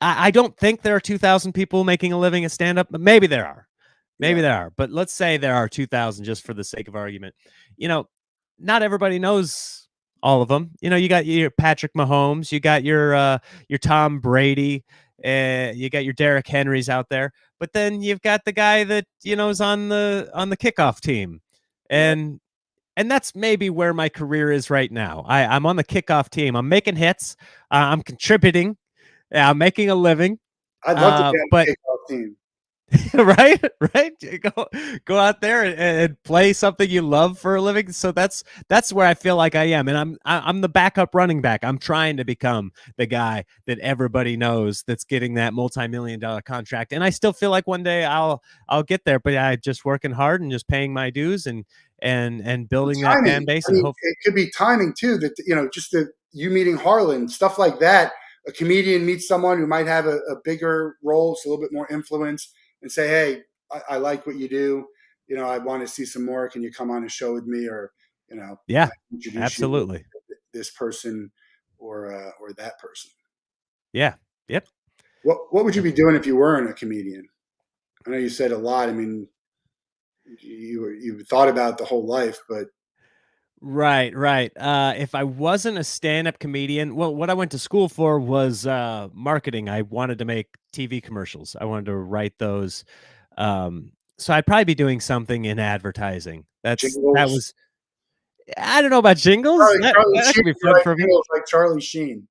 I don't think there are 2,000 people making a living at stand-up, but maybe there are. Yeah. Maybe there are. But let's say there are 2,000 just for the sake of argument. You know, not everybody knows all of them. You know, you got your Patrick Mahomes, you got your Tom Brady, you got your Derrick Henrys out there, but then you've got the guy that is on the kickoff team, Right. and that's maybe where my career is right now. I'm on the kickoff team. I'm making hits. I'm contributing. I'm making a living. I'd love to be on But the kickoff team. right, right. Go out there and play something you love for a living. So that's where I feel like I am, and I'm the backup running back. I'm trying to become the guy that everybody knows that's getting that multi-million-dollar contract, and I still feel like one day I'll get there. But I just working hard and just paying my dues and building that fan Timing. base I and mean, hope. it could be timing too. That just you meeting Harlan, stuff like that. A comedian meets someone who might have a bigger role, so a little bit more influence, and say, "Hey, I like what you do. I want to see some more. Can you come on a show with me, or can Yeah, I introduce you to absolutely. this person or that person?" Yeah. Yep. What would you Yep. be doing if you weren't a comedian? I know you said a lot. I mean, you thought about the whole life, but Right, right. If I wasn't a stand-up comedian, well, what I went to school for was marketing. I wanted to make TV commercials. I wanted to write those. Um, so I'd probably be doing something in advertising. That jingles. was I don't know about jingles. Charlie That Sheen, could be you fun write for me. jingles like Charlie Sheen.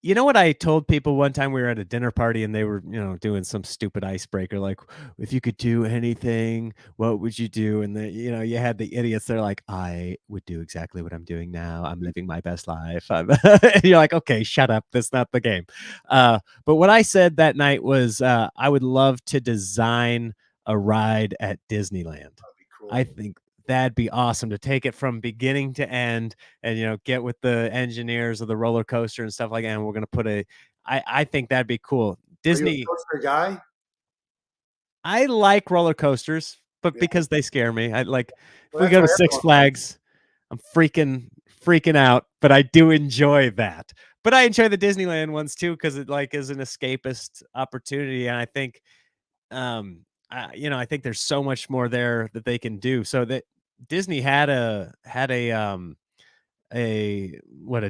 You know what I told people one time? We were at a dinner party and they were, doing some stupid icebreaker like, if you could do anything, what would you do? And you had the idiots. They're like, I would do exactly what I'm doing now. I'm living my best life. And you're like, okay, shut up. That's not the game. But what I said that night was, I would love to design a ride at Disneyland. That'd be cool. I think that'd be awesome to take it from beginning to end and get with the engineers of the roller coaster and stuff like that. And we're gonna put I think that'd be cool. Are you a Disney, coaster guy? I like roller coasters, but Yeah. because they scare me. I like if Well, we that's go why to Six everyone likes. Flags, I'm freaking out, but I do enjoy that. But I enjoy the Disneyland ones too because it like is an escapist opportunity, and I think I think there's so much more there that they can do. So that Disney had a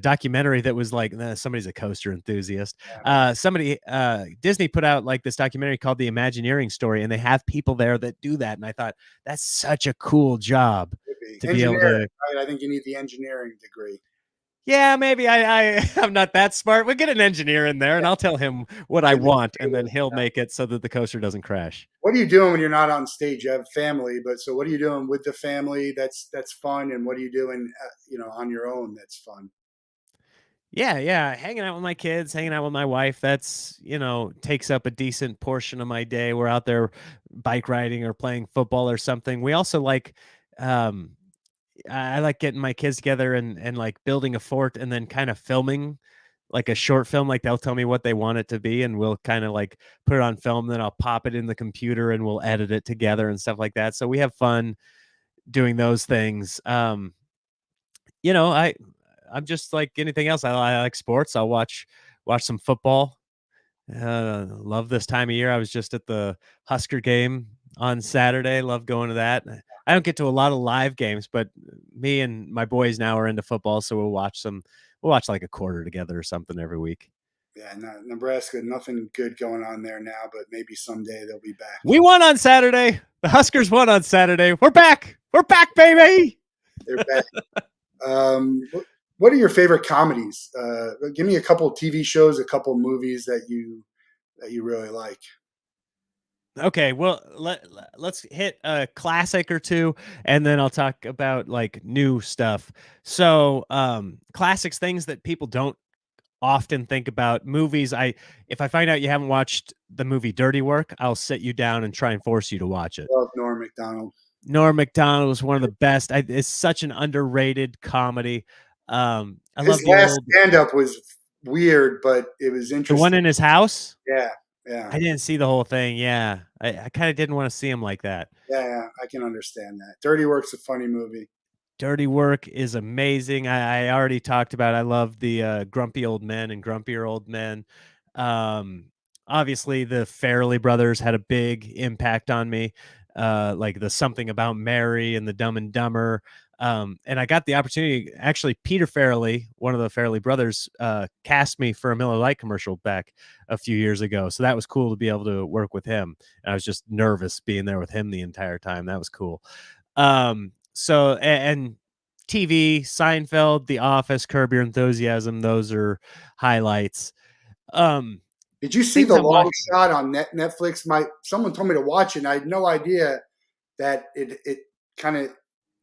documentary that was like somebody's a coaster enthusiast. Somebody Disney put out like this documentary called The Imagineering Story, and they have people there that do that. And I thought that's such a cool job to be able Engineering, to. right? I think you need the engineering degree. Yeah, maybe I'm not that smart. We'll get an engineer in there, and I'll tell him what I And the want, and then he'll yeah. make it so that the coaster doesn't crash. What are you doing when you're not on stage? You have family, but so what are you doing with the family? That's fun, and what are you doing, on your own? That's fun. Yeah, yeah, hanging out with my kids, hanging out with my wife, that's, takes up a decent portion of my day. We're out there bike riding or playing football or something. We also like, um, I like getting my kids together and like building a fort and then kind of filming like a short film. Like they'll tell me what they want it to be, and we'll kind of like put it on film. Then I'll pop it in the computer and we'll edit it together and stuff like that. So we have fun doing those things. You know, I I'm just like anything else. I like sports. I'll watch some football. Love this time of year. I was just at the Husker game on Saturday. Love going to that. I don't get to a lot of live games, but me and my boys now are into football, so we'll watch some. We'll watch like a quarter together or something every week. Yeah, no, Nebraska, nothing good going on there now, but maybe someday they'll be back. We won on Saturday. The Huskers won on Saturday. We're back. We're back, baby. They're back. What are your favorite comedies? Give me a couple of TV shows, a couple of movies that you really like. Okay, well let's hit a classic or two, and then I'll talk about like new stuff. So, classics, things that people don't often think about. Movies, I if I find out you haven't watched the movie Dirty Work, I'll sit you down and try and force you to watch it. Love Norm Macdonald. Norm Macdonald was one of the best. It's such an underrated comedy. I His love the last old stand up was weird, but it was the one interesting. in his house. Yeah. Yeah. I didn't see the whole thing. Yeah, I kind of didn't want to see him like that. Yeah, yeah, I can understand that. Dirty Work's a funny movie. Dirty Work is amazing. I already talked about I love the, Grumpy Old Men and Grumpier Old Men. Um, Obviously, the Farrelly brothers had a big impact on me, like the Something About Mary and the Dumb and Dumber. And I got the opportunity actually, Peter Farrelly, one of the Farrelly brothers, cast me for a Miller Lite commercial back a few years ago, so that was cool to be able to work with him. And I was just nervous being there with him the entire time. That was cool. And TV, Seinfeld, The Office, Curb Your Enthusiasm, those are highlights. Um, Did you see Things The I'm Long watching. Shot on Netflix? My someone told me to watch it, and I had no idea that it kind of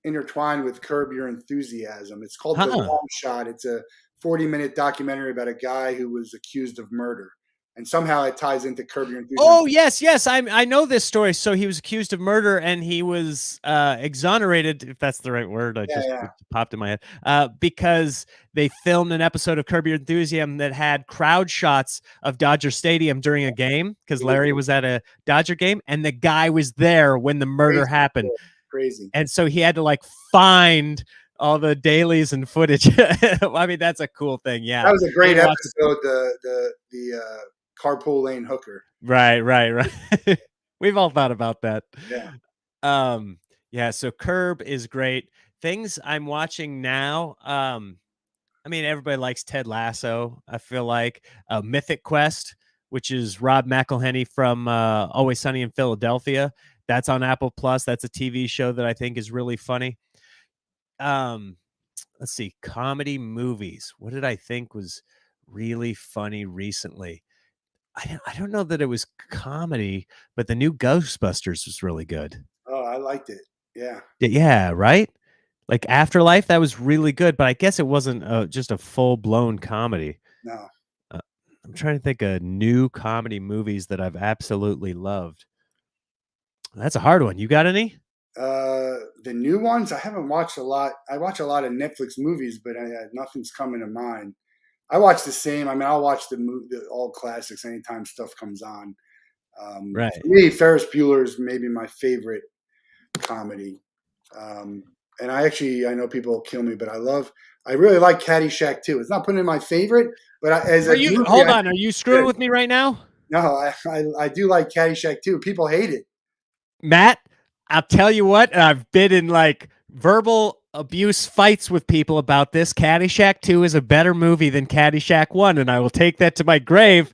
intertwined with Curb Your Enthusiasm. It's called The Huh. Long Shot. It's a 40-minute documentary about a guy who was accused of murder, and somehow it ties into Curb Your Enthusiasm. Oh, yes, yes, I know this story. So he was accused of murder and he was, exonerated, if that's the right word. I Yeah, just yeah, it popped in my head, because they filmed an episode of Curb Your Enthusiasm that had crowd shots of Dodger Stadium during a game because really Larry cool. was at a Dodger game, and the guy was there when the murder Crazy, happened. cool. Crazy. And so he had to, like, find all the dailies and footage. I mean, that's a cool thing, That yeah. was a I'm great gonna watch it. episode. The carpool lane hooker. Right, right, right. We've all thought about that. Yeah. Um, yeah, so Curb is great. Things I'm watching now, I mean, everybody likes Ted Lasso, I feel like. Mythic Quest, which is Rob McElhenney from, Always Sunny in Philadelphia. That's on Apple Plus. That's a TV show that I think is really funny. Um, let's see, comedy movies. What did I think was really funny recently? I don't know that it was comedy, but the new Ghostbusters was really good. Oh, I liked it. Yeah. Yeah, right? Like, Afterlife, that was really good, but I guess it wasn't, just a full-blown comedy. No. Uh, I'm trying to think of new comedy movies that I've absolutely loved. That's a hard one. You got any? The new ones, I haven't watched a lot. I watch a lot of Netflix movies, but nothing's coming to mind. I watch the same. I mean, I'll watch the all classics anytime stuff comes on. For Right. me, Ferris Bueller is maybe my favorite comedy. Um, and I know people will kill me, but I really like Caddyshack too. It's not putting in my favorite, but as Are a you movie, hold I think on, are you it's screwing good. with me right now? No, I do like Caddyshack too. People hate it. Matt, I'll tell you what, I've been in like verbal abuse fights with people about this. Caddyshack 2 is a better movie than Caddyshack 1, and I will take that to my grave.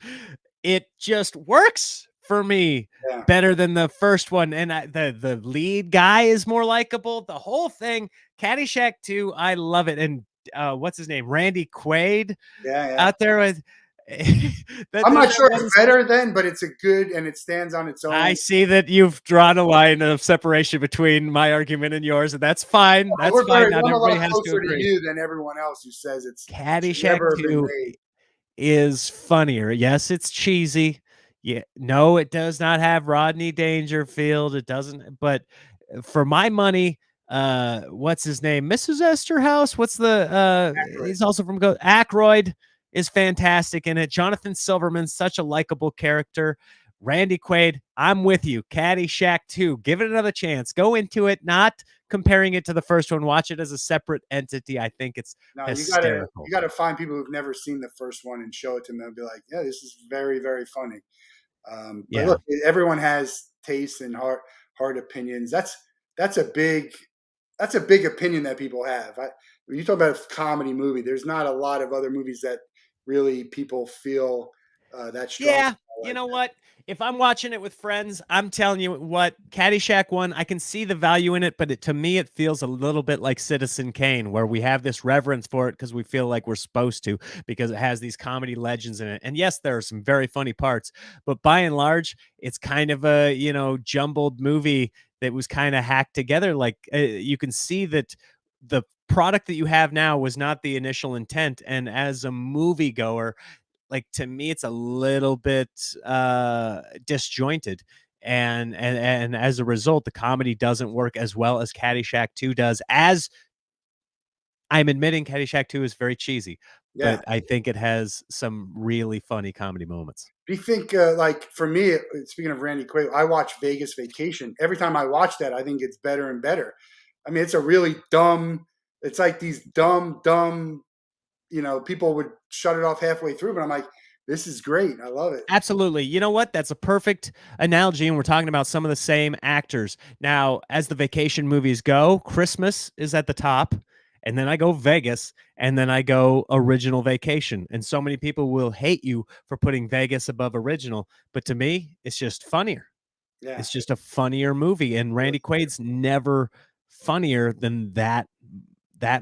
It just works for me Yeah, better than the first one. And the lead guy is more likable. The whole thing, Caddyshack 2, I love it. And what's his name? Randy Quaid yeah, yeah. out there with that I'm there's not that sure one. it's better than, but it's a good and it stands on its I own. see that you've drawn a line of separation between my argument and yours, and that's fine. That's fine. Not I'm a everybody lot has to closer to agree. you than everyone else who says it should Caddyshack never have been 2 made. is funnier. Yes, it's cheesy. Yeah, no, it does not have Rodney Dangerfield. It doesn't, but for my money, what's his name? Mrs. Esterhouse. What's the Accurate. he's also from Aykroyd is fantastic in it. Jonathan Silverman's such a likable character. Randy Quaid, I'm with you. Caddyshack 2. Give it another chance. Go into it, not comparing it to the first one. Watch it as a separate entity. I think it's No, hysterical. you gotta find people who've never seen the first one and show it to them. They'll be like, yeah, this is very very funny. But Yeah. look, everyone has tastes and hard opinions. That's a big that's a big opinion that people have. When you talk about a comedy movie, there's not a lot of other movies that really people feel that strong Yeah, you like know that. what? If I'm watching it with friends, I'm telling you what, Caddyshack 1, I can see the value in it, but to me, it feels a little bit like Citizen Kane, where we have this reverence for it because we feel like we're supposed to, because it has these comedy legends in it. And yes, there are some very funny parts, but by and large, it's kind of a, jumbled movie that was kind of hacked together. Like, you can see that the product that you have now was not the initial intent. And as a moviegoer, like, to me it's a little bit disjointed, and as a result the comedy doesn't work as well as Caddyshack 2 does. As I'm admitting, Caddyshack 2 is very cheesy, Yeah. but I think it has some really funny comedy moments. Do you think, like for me, speaking of Randy Quaid, I watch Vegas Vacation. Every time I watch that, I think it's better and better. I mean, it's a really dumb. It's like these dumb. People would shut it off halfway through, but I'm like, this is great. I love it. Absolutely. You know what? That's a perfect analogy, and we're talking about some of the same actors. Now, as the vacation movies go, Christmas is at the top, and then I go Vegas, and then I go original vacation. And so many people will hate you for putting Vegas above original, but to me, it's just funnier. Yeah. It's just a funnier movie, and Randy Quaid's never funnier than that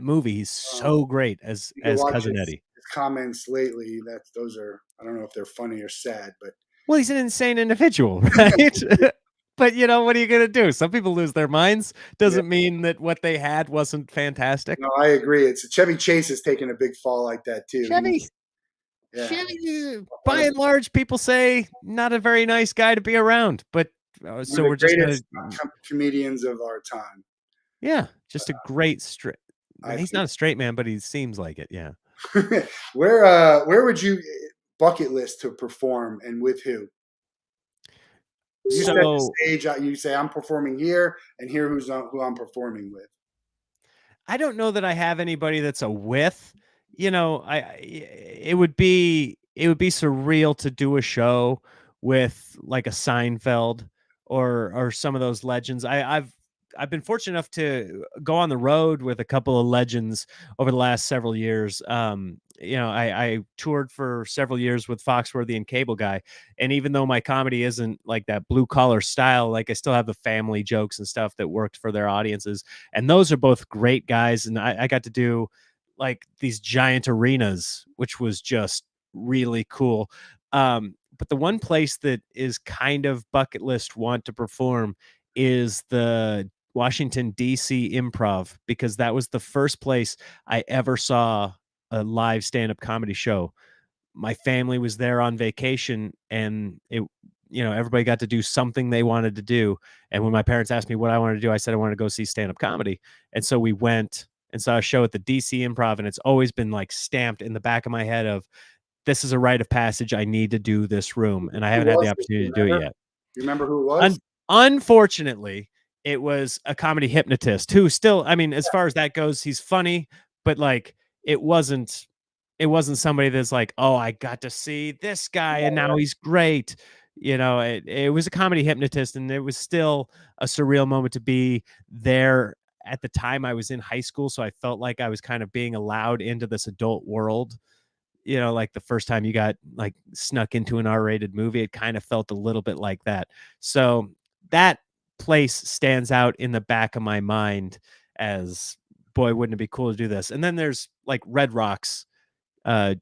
movie. He's Um, so great you can as watch Cousin Eddie. his comments lately. Those are, I don't know if they're funny or sad, but Well, he's an insane individual, right? But, what are you gonna do? Some people lose their minds. yeah, Doesn't mean that what they had wasn't fantastic. no, I agree. It's Chevy Chase is taking a big fall like that too. Chevy Yeah, Chevy, one by of and large, people say not a very nice guy to be around, but, one so of the we're just gonna greatest comedians of our time. yeah, just a great straight I he's think. not a straight man, but he seems like it, yeah. Where would you bucket list to perform and with who? You set the So stage. You say I'm performing here, and here who I'm performing with. I don't know that I have anybody that's a with. It would be surreal to do a show with like a Seinfeld or some of those legends. I've been fortunate enough to go on the road with a couple of legends over the last several years. I toured for several years with Foxworthy and Cable Guy, and even though my comedy isn't like that blue collar style, like I still have the family jokes and stuff that worked for their audiences, and those are both great guys. And I got to do like these giant arenas, which was just really cool. But the one place that is kind of bucket list want to perform is the Washington, D.C. Improv, because that was the first place I ever saw a live stand-up comedy show. My family was there on vacation, and everybody got to do something they wanted to do. And when my parents asked me what I wanted to do, I said I wanted to go see stand-up comedy. And so we went and saw a show at the DC Improv, and it's always been like stamped in the back of my head of this is a rite of passage. I need to do this room, and I Who haven't had the was it? opportunity to do it yet. You remember who it was? Un- Unfortunately, it was a comedy hypnotist who still, I mean, as far as that goes, he's funny, but like it wasn't somebody that's like, oh, I got to see this guy and now he's great. It was a comedy hypnotist, and it was still a surreal moment to be there. At the time I was in high school, so I felt like I was kind of being allowed into this adult world. Like the first time you got like snuck into an R-rated movie, it kind of felt a little bit like that. So that place stands out in the back of my mind as, boy, wouldn't it be cool to do this? And then there's like Red Rocks,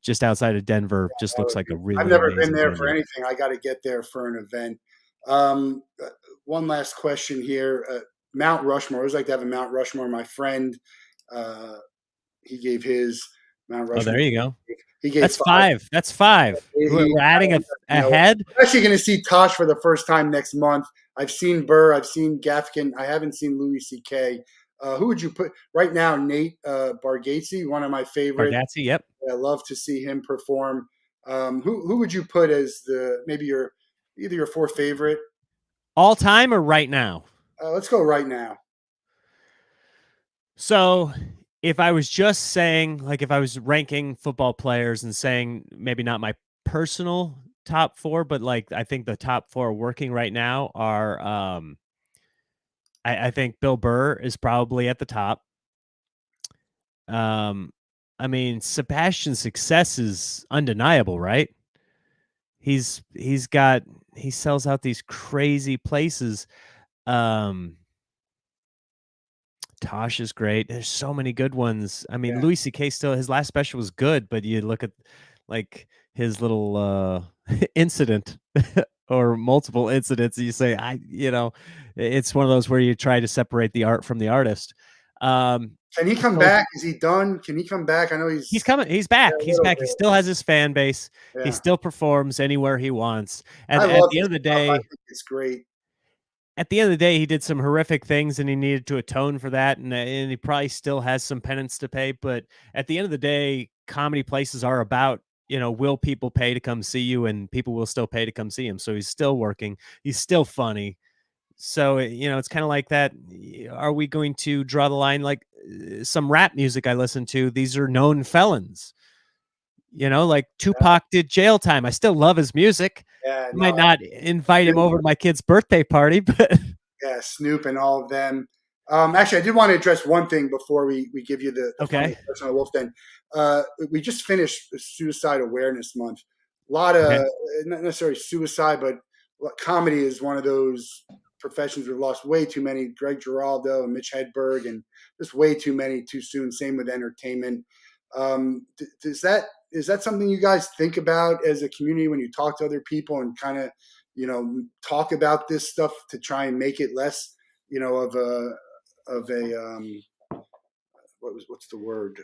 just outside of Denver. Just looks like a I've really never been amazing there for venue. anything. I got to get there for an event. Um, uh, One last question here. Mount Rushmore. I always like to have a Mount Rushmore. My friend, uh, he gave his Mount Oh, Rushmore. there you go. He gave That's five. five. That's five. We're adding a head. I'm actually going to see Tosh for the first time next month. I've seen Burr. I've seen Gaffigan. I haven't seen Louis C.K. Who would you put right now? Nate Bargatze, one of my favorite. Bargatze, yep. I love to see him perform. Who would you put as maybe either your fourth favorite? All time or right now? Let's go right now. So if I was just saying, like, if I was ranking football players and saying maybe not my personal top four, but like I think the top four working right now are, I think Bill Burr is probably at the top. Um, I mean, Sebastian's success is undeniable, right? He sells out these crazy places. Um, Tosh is great. There's so many good ones. I mean, Yeah. Louis C.K. still, his last special was good, but you look at like his little incident or multiple incidents, and you say, it's one of those where you try to separate the art from the artist. Can he come So back? Is he done? Can he come back? I know he's he's coming. He's a back. He's little back. He bit. still has his fan base. He Yeah. still performs anywhere he wants. I And love his stuff. I think it's great. at the end of the day, he did some horrific things and he needed to atone for that. And he probably still has some penance to pay. But at the end of the day, comedy places are about, will people pay to come see you? And people will still pay to come see him. So he's still working. He's still funny. So, it's kind of like that. Are we going to draw the line like some rap music I listen to? These are known felons, like Tupac did jail time. I still love his music. Yeah, I no, might not invite him over to my kid's birthday party, but yeah, Snoop and all of them. Actually, I did want to address one thing before we give you the final okay. question on Wolf. Then we just finished Suicide Awareness Month. A lot of Okay. not necessarily suicide, but comedy is one of those professions we've lost way too many. Greg Giraldo and Mitch Hedberg, and just way too many too soon. Same with entertainment. Is that something you guys think about as a community when you talk to other people and kind of talk about this stuff to try and make it less of a what's the word,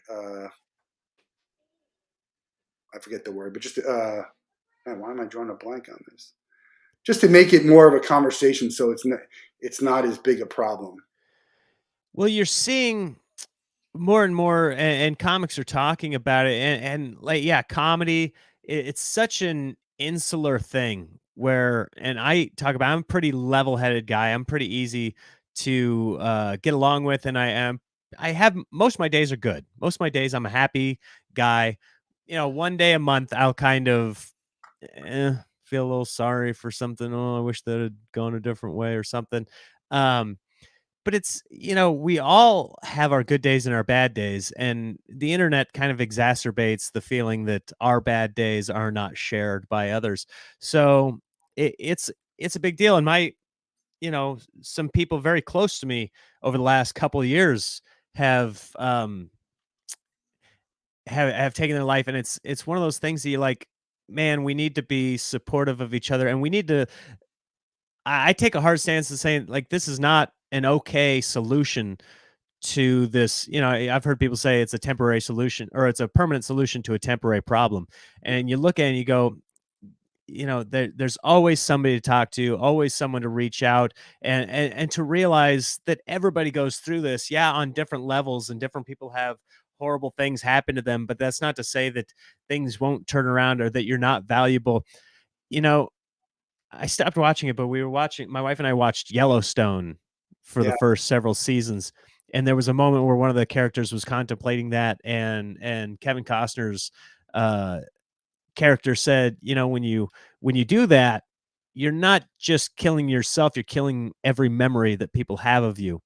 I forget the word, but just man, why am I drawing a blank on this, just to make it more of a conversation so it's not as big a problem. Well, you're seeing more and more, and comics are talking about it, and like, yeah, comedy. It's such an insular thing where, and I talk about. I'm a pretty level-headed guy. I'm pretty easy to get along with, and I am. I have most of my days are good. Most of my days, I'm a happy guy. One day a month, I'll kind of eh, feel a little sorry for something. Oh, I wish that had gone a different way or something. Um, but it's, we all have our good days and our bad days, and the internet kind of exacerbates the feeling that our bad days are not shared by others. So it's a big deal. And some people very close to me over the last couple of years have taken their life, and it's one of those things that you like, man, we need to be supportive of each other, and we need to. I take a hard stance to saying, like, this is not an okay solution to this. I've heard people say it's a temporary solution, or it's a permanent solution to a temporary problem. And you look at it and you go, there's always somebody to talk to, always someone to reach out, and to realize that everybody goes through this, yeah, on different levels, and different people have horrible things happen to them. But that's not to say that things won't turn around or that you're not valuable. You know, I stopped watching it, but my wife and I watched Yellowstone for the Yeah, first several seasons. And there was a moment where one of the characters was contemplating that, and Kevin Costner's uh character said, when you do that, you're not just killing yourself, you're killing every memory that people have of you.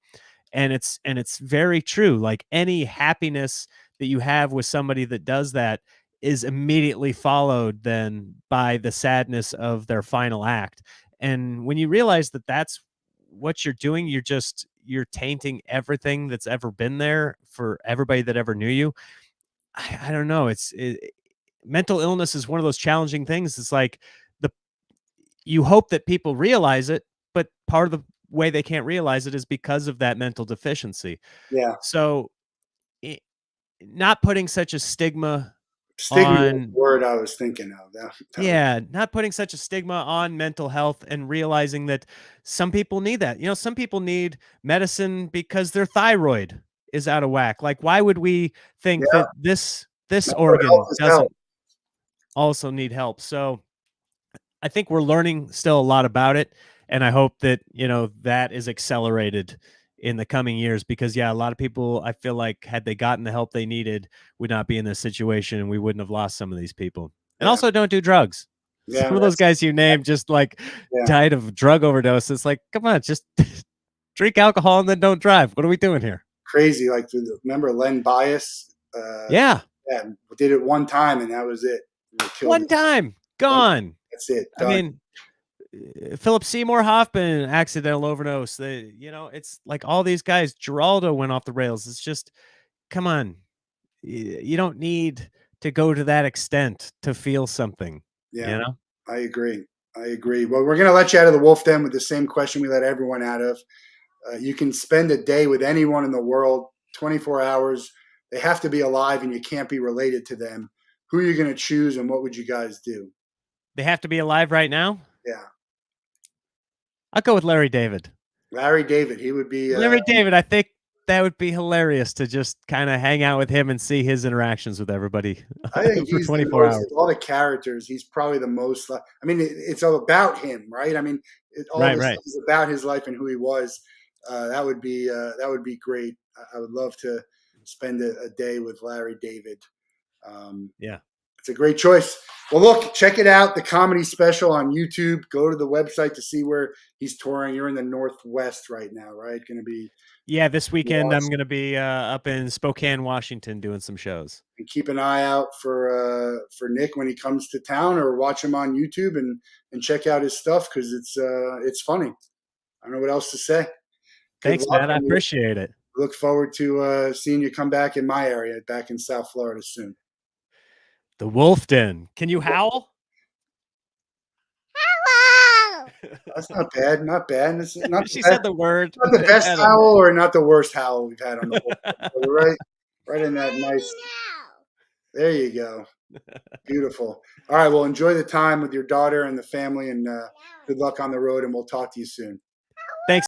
And it's very true. Like, any happiness that you have with somebody that does that is immediately followed then by the sadness of their final act. And when you realize that that's what you're doing, you're tainting everything that's ever been there for everybody that ever knew you. I don't know. Mental illness is one of those challenging things. It's like, the you hope that people realize it, but part of the way they can't realize it is because of that mental deficiency. yeah. So, I not putting such a stigma Stigma was on the word I was thinking of. yeah, not putting such a stigma on mental health, and realizing that some people need that. Some people need medicine because their thyroid is out of whack. Like, why would we think Yeah, that this mental health organ is health. doesn't also need help? So, I think we're learning still a lot about it, and I hope that, that is accelerated in the coming years, because yeah, a lot of people, I feel like, had they gotten the help they needed, would not be in this situation, and we wouldn't have lost some of these people. And Yeah, also, don't do drugs. yeah, Some of those guys you named just like yeah. died of drug overdose. It's like, come on, just drink alcohol and then don't drive. What are we doing here? Crazy. Like, remember Len Bias? Yeah, Yeah, did it one time and that was it. They killed him. one time, One, gone. that's it. I Done. mean, Philip Seymour Hoffman, accidental overdose. It's like all these guys. Geraldo went off the rails. It's just, come on, you don't need to go to that extent to feel something. Yeah, You know, I agree. I agree. Well, we're going to let you out of the Wolf Den with the same question we let everyone out of. You can spend a day with anyone in the world, 24 hours. They have to be alive and you can't be related to them. Who are you going to choose and what would you guys do? they have to be alive right now. Yeah. I'll go with Larry David. Larry David, he would be, Larry David, I think. That would be hilarious to just kind of hang out with him and see his interactions with everybody I think for he's the 24 most hours. of all the characters. He's probably the most. I mean, it's all about him, right? I mean, all Right, this right. stuff is about his life and who he was. That would be great. I would love to spend a day with Larry David. Um, Yeah. it's a great choice. Well, look, check it out. The comedy special on YouTube. Go to the website to see where he's touring. You're in the Northwest right now, right? Going to be Yeah, this weekend I'm Washington. going to be up in Spokane, Washington doing some shows. And keep an eye out for Nick when he comes to town, or watch him on YouTube and check out his stuff because it's funny. I don't know what else to say. Good Thanks, luck, man. I and we appreciate it. look forward to seeing you come back in my area, back in South Florida soon. The Wolff Den. Can you howl? That's not bad, not bad. It's not the She best, said the word. not the best Had it. howl or not the worst howl we've had on the whole. So we're right in that nice. There you go. Beautiful. All right. Well, enjoy the time with your daughter and the family, and good luck on the road. And we'll talk to you soon.